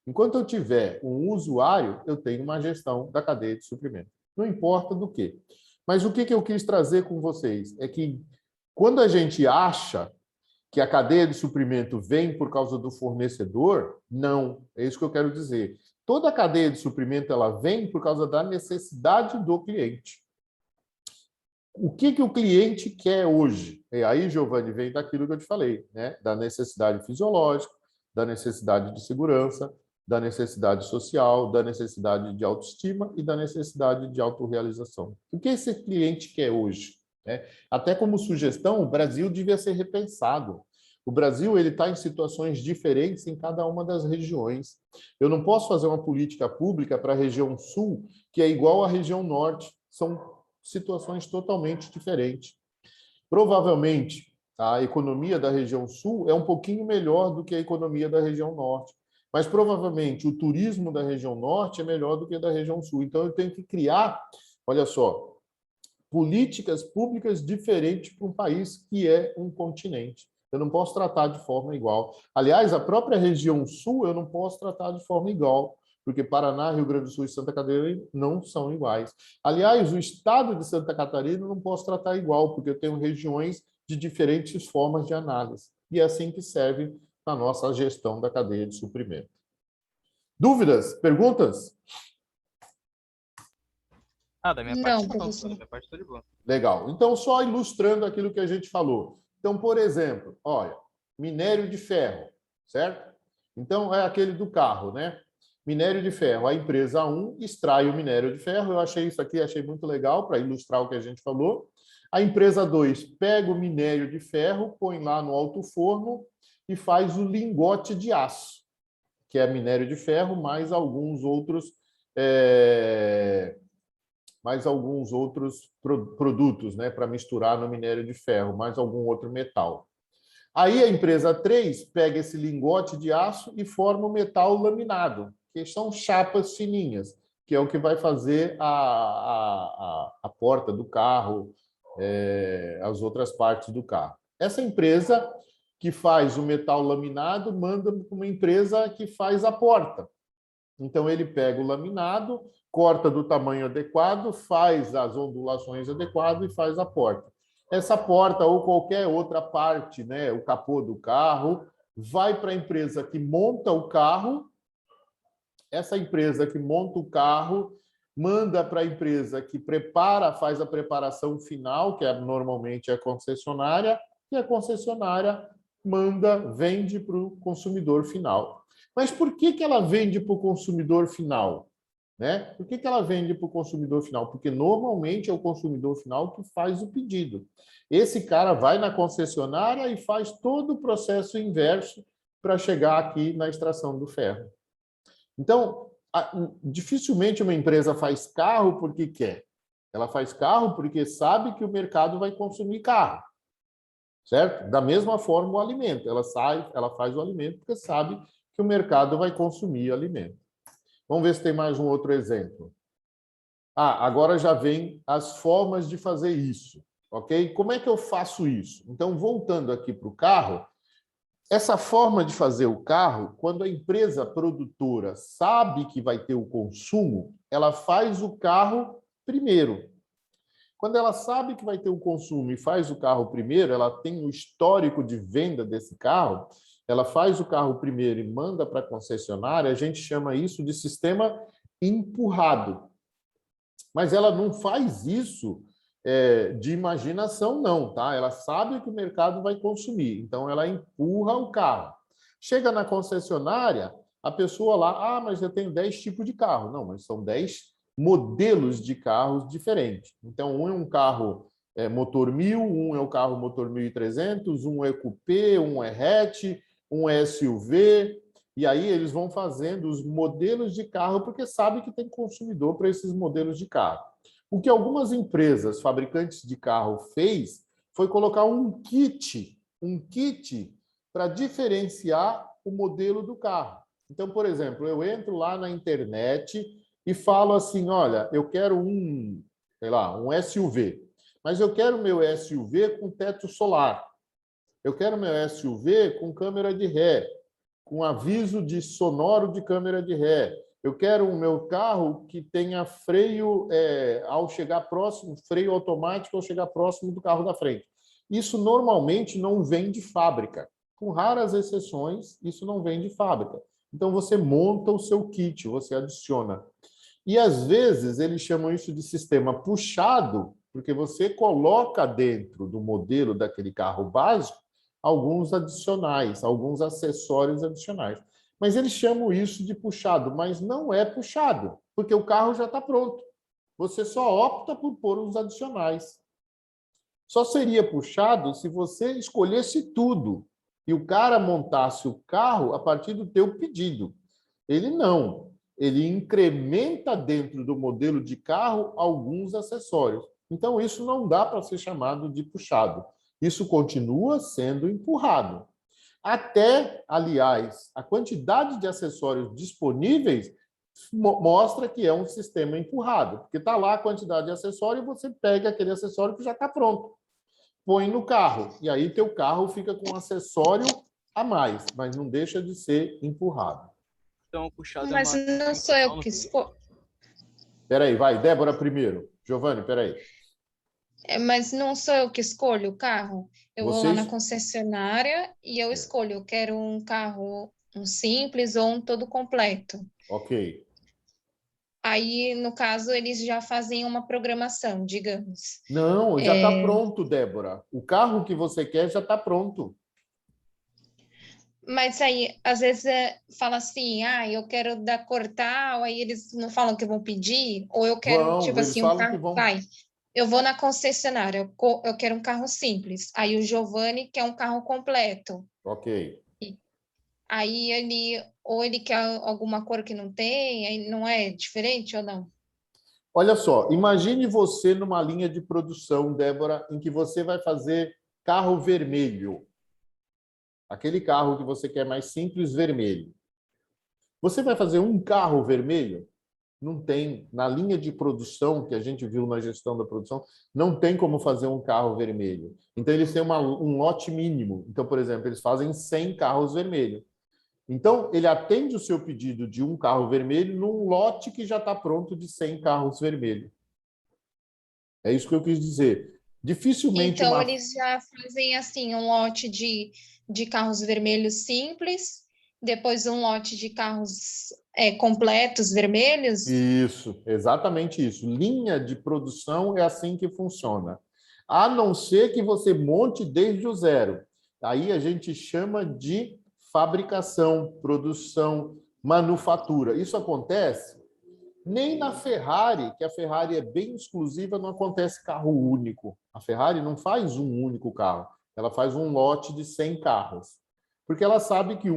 Enquanto eu tiver um usuário, eu tenho uma gestão da cadeia de suprimento. Não importa do quê. Mas o que eu quis trazer com vocês é que quando a gente acha que a cadeia de suprimento vem por causa do fornecedor, não. É isso que eu quero dizer. Toda a cadeia de suprimento ela vem por causa da necessidade do cliente. O que o cliente quer hoje? E aí, Giovanni, vem daquilo que eu te falei, né? Da necessidade fisiológica, da necessidade de segurança, da necessidade social, da necessidade de autoestima e da necessidade de autorrealização. O que esse cliente quer hoje? Até como sugestão, o Brasil devia ser repensado. O Brasil ele está em situações diferentes em cada uma das regiões. Eu não posso fazer uma política pública para a região sul que é igual à região norte. São situações totalmente diferentes. Provavelmente, a economia da região sul é um pouquinho melhor do que a economia da região norte, mas provavelmente o turismo da região norte é melhor do que a da região sul. Então, eu tenho que criar, olha só, políticas públicas diferentes para um país que é um continente. Eu não posso tratar de forma igual. Aliás, a própria região sul eu não posso tratar de forma igual, porque Paraná, Rio Grande do Sul e Santa Catarina não são iguais. Aliás, o estado de Santa Catarina eu não posso tratar igual, porque eu tenho regiões de diferentes formas de análise. E é assim que serve a nossa gestão da cadeia de suprimento. Dúvidas? Perguntas? Da minha Não, parte não, professor. da minha parte tudo de boa. Legal. Então, só ilustrando aquilo que a gente falou. Então, por exemplo, olha, minério de ferro, certo? Então, é aquele do carro, né? Minério de ferro. A empresa 1 extrai o minério de ferro. Eu achei isso aqui, achei muito legal para ilustrar o que a gente falou. A empresa 2 pega o minério de ferro, põe lá no alto forno e faz o lingote de aço, que é minério de ferro, mais alguns outros mais alguns outros produtos, né, para misturar no minério de ferro, mais algum outro metal. Aí a empresa 3 pega esse lingote de aço e forma o metal laminado, que são chapas fininhas, que é o que vai fazer a porta do carro, as outras partes do carro. Essa empresa que faz o metal laminado manda para uma empresa que faz a porta. Então, ele pega o laminado, corta do tamanho adequado, faz as ondulações adequadas e faz a porta. Essa porta ou qualquer outra parte, né, o capô do carro, vai para a empresa que monta o carro. Essa empresa que monta o carro manda para a empresa que prepara, faz a preparação final, que normalmente é a concessionária, e a concessionária vende para o consumidor final. Mas por que ela vende para o consumidor final? Né? Por que ela vende para o consumidor final? Porque normalmente é o consumidor final que faz o pedido. Esse cara vai na concessionária e faz todo o processo inverso para chegar aqui na extração do ferro. Então, dificilmente uma empresa faz carro porque quer. Ela faz carro porque sabe que o mercado vai consumir carro. Certo? Da mesma forma, o alimento. Ela faz o alimento porque sabe que o mercado vai consumir o alimento. Vamos ver se tem mais um outro exemplo. Agora já vem as formas de fazer isso. Ok? Como é que eu faço isso? Então, voltando aqui para o carro, essa forma de fazer o carro, quando a empresa produtora sabe que vai ter o consumo, ela faz o carro primeiro. Quando ela sabe que vai ter o consumo e faz o carro primeiro, ela tem o histórico de venda desse carro, ela faz o carro primeiro e manda para a concessionária, a gente chama isso de sistema empurrado. Mas ela não faz isso de imaginação, não, tá? Ela sabe que o mercado vai consumir, então ela empurra o carro. Chega na concessionária, a pessoa lá, mas eu tenho 10 tipos de carro. Não, mas são 10 modelos de carros diferentes. Então, um é um carro motor 1000, um é o carro motor 1300, um é coupé, um é hatch, um é SUV, e aí eles vão fazendo os modelos de carro porque sabem que tem consumidor para esses modelos de carro. O que algumas empresas, fabricantes de carro, fez foi colocar um kit para diferenciar o modelo do carro. Então, por exemplo, eu entro lá na internet e falo assim, olha, eu quero um SUV, mas eu quero meu SUV com teto solar. Eu quero meu SUV com câmera de ré, com aviso de sonoro de câmera de ré. Eu quero o meu carro que tenha freio ao chegar próximo, freio automático ao chegar próximo do carro da frente. Isso normalmente não vem de fábrica. Com raras exceções, isso não vem de fábrica. Então, você monta o seu kit, você adiciona. E, às vezes, eles chamam isso de sistema puxado, porque você coloca dentro do modelo daquele carro básico alguns adicionais, alguns acessórios adicionais. Mas eles chamam isso de puxado, mas não é puxado, porque o carro já está pronto. Você só opta por pôr os adicionais. Só seria puxado se você escolhesse tudo e o cara montasse o carro a partir do teu pedido. Ele não. Ele incrementa dentro do modelo de carro alguns acessórios. Então, isso não dá para ser chamado de puxado. Isso continua sendo empurrado. Até, aliás, a quantidade de acessórios disponíveis mostra que é um sistema empurrado, porque está lá a quantidade de acessório e você pega aquele acessório que já está pronto, põe no carro, e aí teu carro fica com um acessório a mais, mas não deixa de ser empurrado. Então, puxado Mas não sou eu que escolho. Peraí, vai, Débora primeiro. Giovanni, peraí. Mas não sou eu que escolho o carro. Eu vou lá na concessionária e eu escolho. Eu quero um carro, um simples ou um todo completo. Ok. Aí, no caso, eles já fazem uma programação, digamos. Não, já está pronto, Débora. O carro que você quer já está pronto. Mas aí, às vezes, fala assim, eu quero da cor tal, aí eles não falam que vão pedir, ou eu quero, tipo eles assim, falam que vão. Eu vou na concessionária, eu quero um carro simples. Aí o Giovanni quer um carro completo. Ok. Aí ele, ou ele quer alguma cor que não tem, aí não é diferente ou não? Olha só, imagine você numa linha de produção, Débora, em que você vai fazer carro vermelho. Aquele carro que você quer mais simples, vermelho. Você vai fazer um carro vermelho? Não tem. Na linha de produção, que a gente viu na gestão da produção, não tem como fazer um carro vermelho. Então, eles têm um lote mínimo. Então, por exemplo, eles fazem 100 carros vermelhos. Então, ele atende o seu pedido de um carro vermelho num lote que já está pronto de 100 carros vermelhos. É isso que eu quis dizer. Dificilmente Então, uma... eles já fazem assim, um lote de carros vermelhos simples, depois um lote de carros completos vermelhos. Isso, exatamente isso. Linha de produção é assim que funciona. A não ser que você monte desde o zero. Aí a gente chama de fabricação, produção, manufatura. Isso acontece nem na Ferrari, que a Ferrari é bem exclusiva, não acontece carro único. A Ferrari não faz um único carro, ela faz um lote de 100 carros. Porque ela sabe que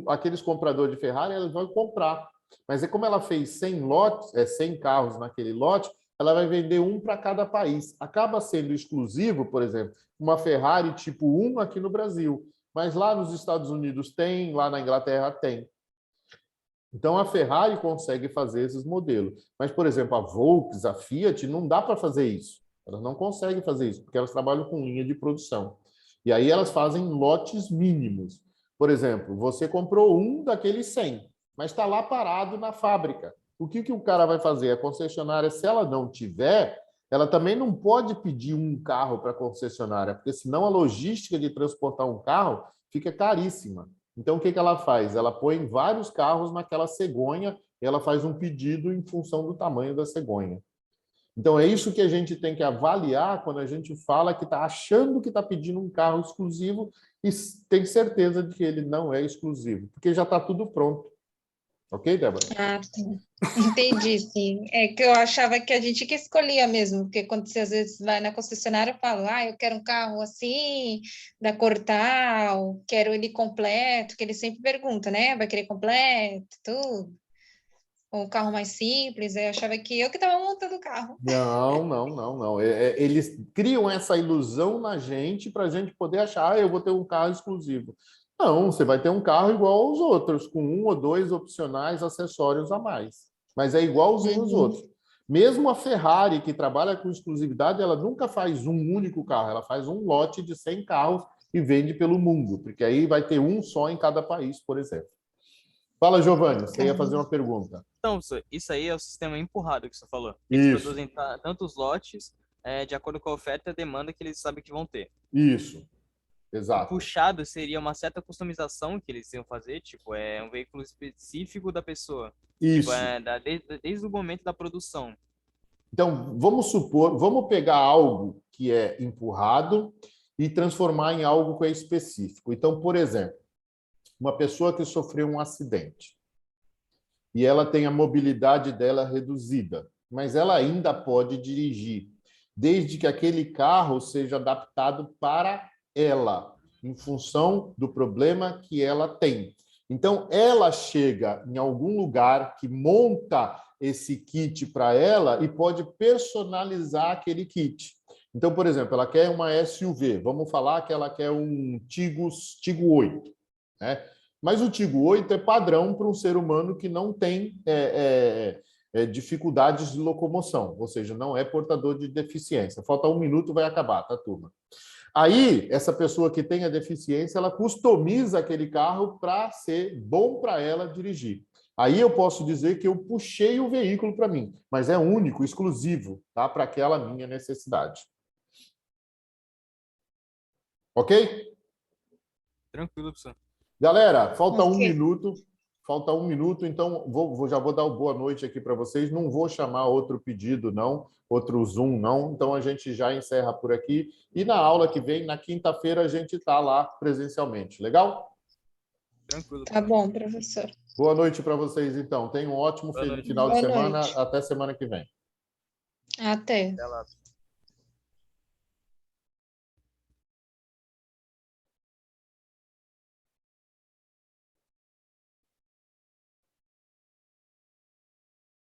aqueles compradores de Ferrari, eles vão comprar. Mas é como ela fez 100 lotes, 100 carros naquele lote, ela vai vender um para cada país. Acaba sendo exclusivo, por exemplo, uma Ferrari tipo 1 aqui no Brasil. Mas lá nos Estados Unidos tem, lá na Inglaterra tem. Então, a Ferrari consegue fazer esses modelos. Mas, por exemplo, a Volkswagen, a Fiat, não dá para fazer isso. Elas não conseguem fazer isso, porque elas trabalham com linha de produção. E aí elas fazem lotes mínimos. Por exemplo, você comprou um daqueles 100, mas está lá parado na fábrica. O que o cara vai fazer? A concessionária, se ela não tiver, ela também não pode pedir um carro para a concessionária, porque senão a logística de transportar um carro fica caríssima. Então, o que ela faz? Ela põe vários carros naquela cegonha e ela faz um pedido em função do tamanho da cegonha. Então, é isso que a gente tem que avaliar quando a gente fala que está achando que está pedindo um carro exclusivo e tem certeza de que ele não é exclusivo, porque já está tudo pronto. Ok, Débora? Ah, sim. Entendi, sim. É que eu achava que a gente que escolhia mesmo, porque quando você às vezes vai na concessionária e fala, eu quero um carro assim, da cor tal, quero ele completo, que ele sempre pergunta, né? Vai querer completo, tudo. Ou um carro mais simples, eu achava que eu que estava montando o carro. Não, não, não, não. Eles criam essa ilusão na gente para a gente poder achar, eu vou ter um carro exclusivo. Não, você vai ter um carro igual aos outros, com um ou dois opcionais acessórios a mais. Mas é igualzinho aos outros. Mesmo a Ferrari, que trabalha com exclusividade, ela nunca faz um único carro, ela faz um lote de 100 carros e vende pelo mundo, porque aí vai ter um só em cada país, por exemplo. Fala, Giovanni, você ia fazer uma pergunta. Então, isso aí é o sistema empurrado que você falou. Eles Isso. produzem tantos lotes de acordo com a oferta e a demanda que eles sabem que vão ter. Isso, O exato. puxado seria uma certa customização que eles iam fazer, tipo, é um veículo específico da pessoa. Isso. Tipo, desde o momento da produção. Então, vamos pegar algo que é empurrado e transformar em algo que é específico. Então, por exemplo, uma pessoa que sofreu um acidente e ela tem a mobilidade dela reduzida, mas ela ainda pode dirigir, desde que aquele carro seja adaptado para ela, em função do problema que ela tem. Então, ela chega em algum lugar que monta esse kit para ela e pode personalizar aquele kit. Então, por exemplo, ela quer uma SUV, vamos falar que ela quer um Tigo 8, né? Mas o Tigo 8 é padrão para um ser humano que não tem dificuldades de locomoção, ou seja, não é portador de deficiência. Falta 1 minuto, vai acabar, tá, turma? Aí, essa pessoa que tem a deficiência, ela customiza aquele carro para ser bom para ela dirigir. Aí eu posso dizer que eu puxei o veículo para mim, mas é único, exclusivo, tá? Para aquela minha necessidade. Ok? Tranquilo, professor. Galera, falta 1 minuto. Falta 1 minuto, então já vou dar uma boa noite aqui para vocês. Não vou chamar outro pedido, não, outro Zoom, não. Então a gente já encerra por aqui. E na aula que vem, na quinta-feira, a gente está lá presencialmente. Legal? Tranquilo. Tá bom, professor. Boa noite para vocês, então. Tenham um ótimo final de semana. Até semana que vem. Até. Até lá.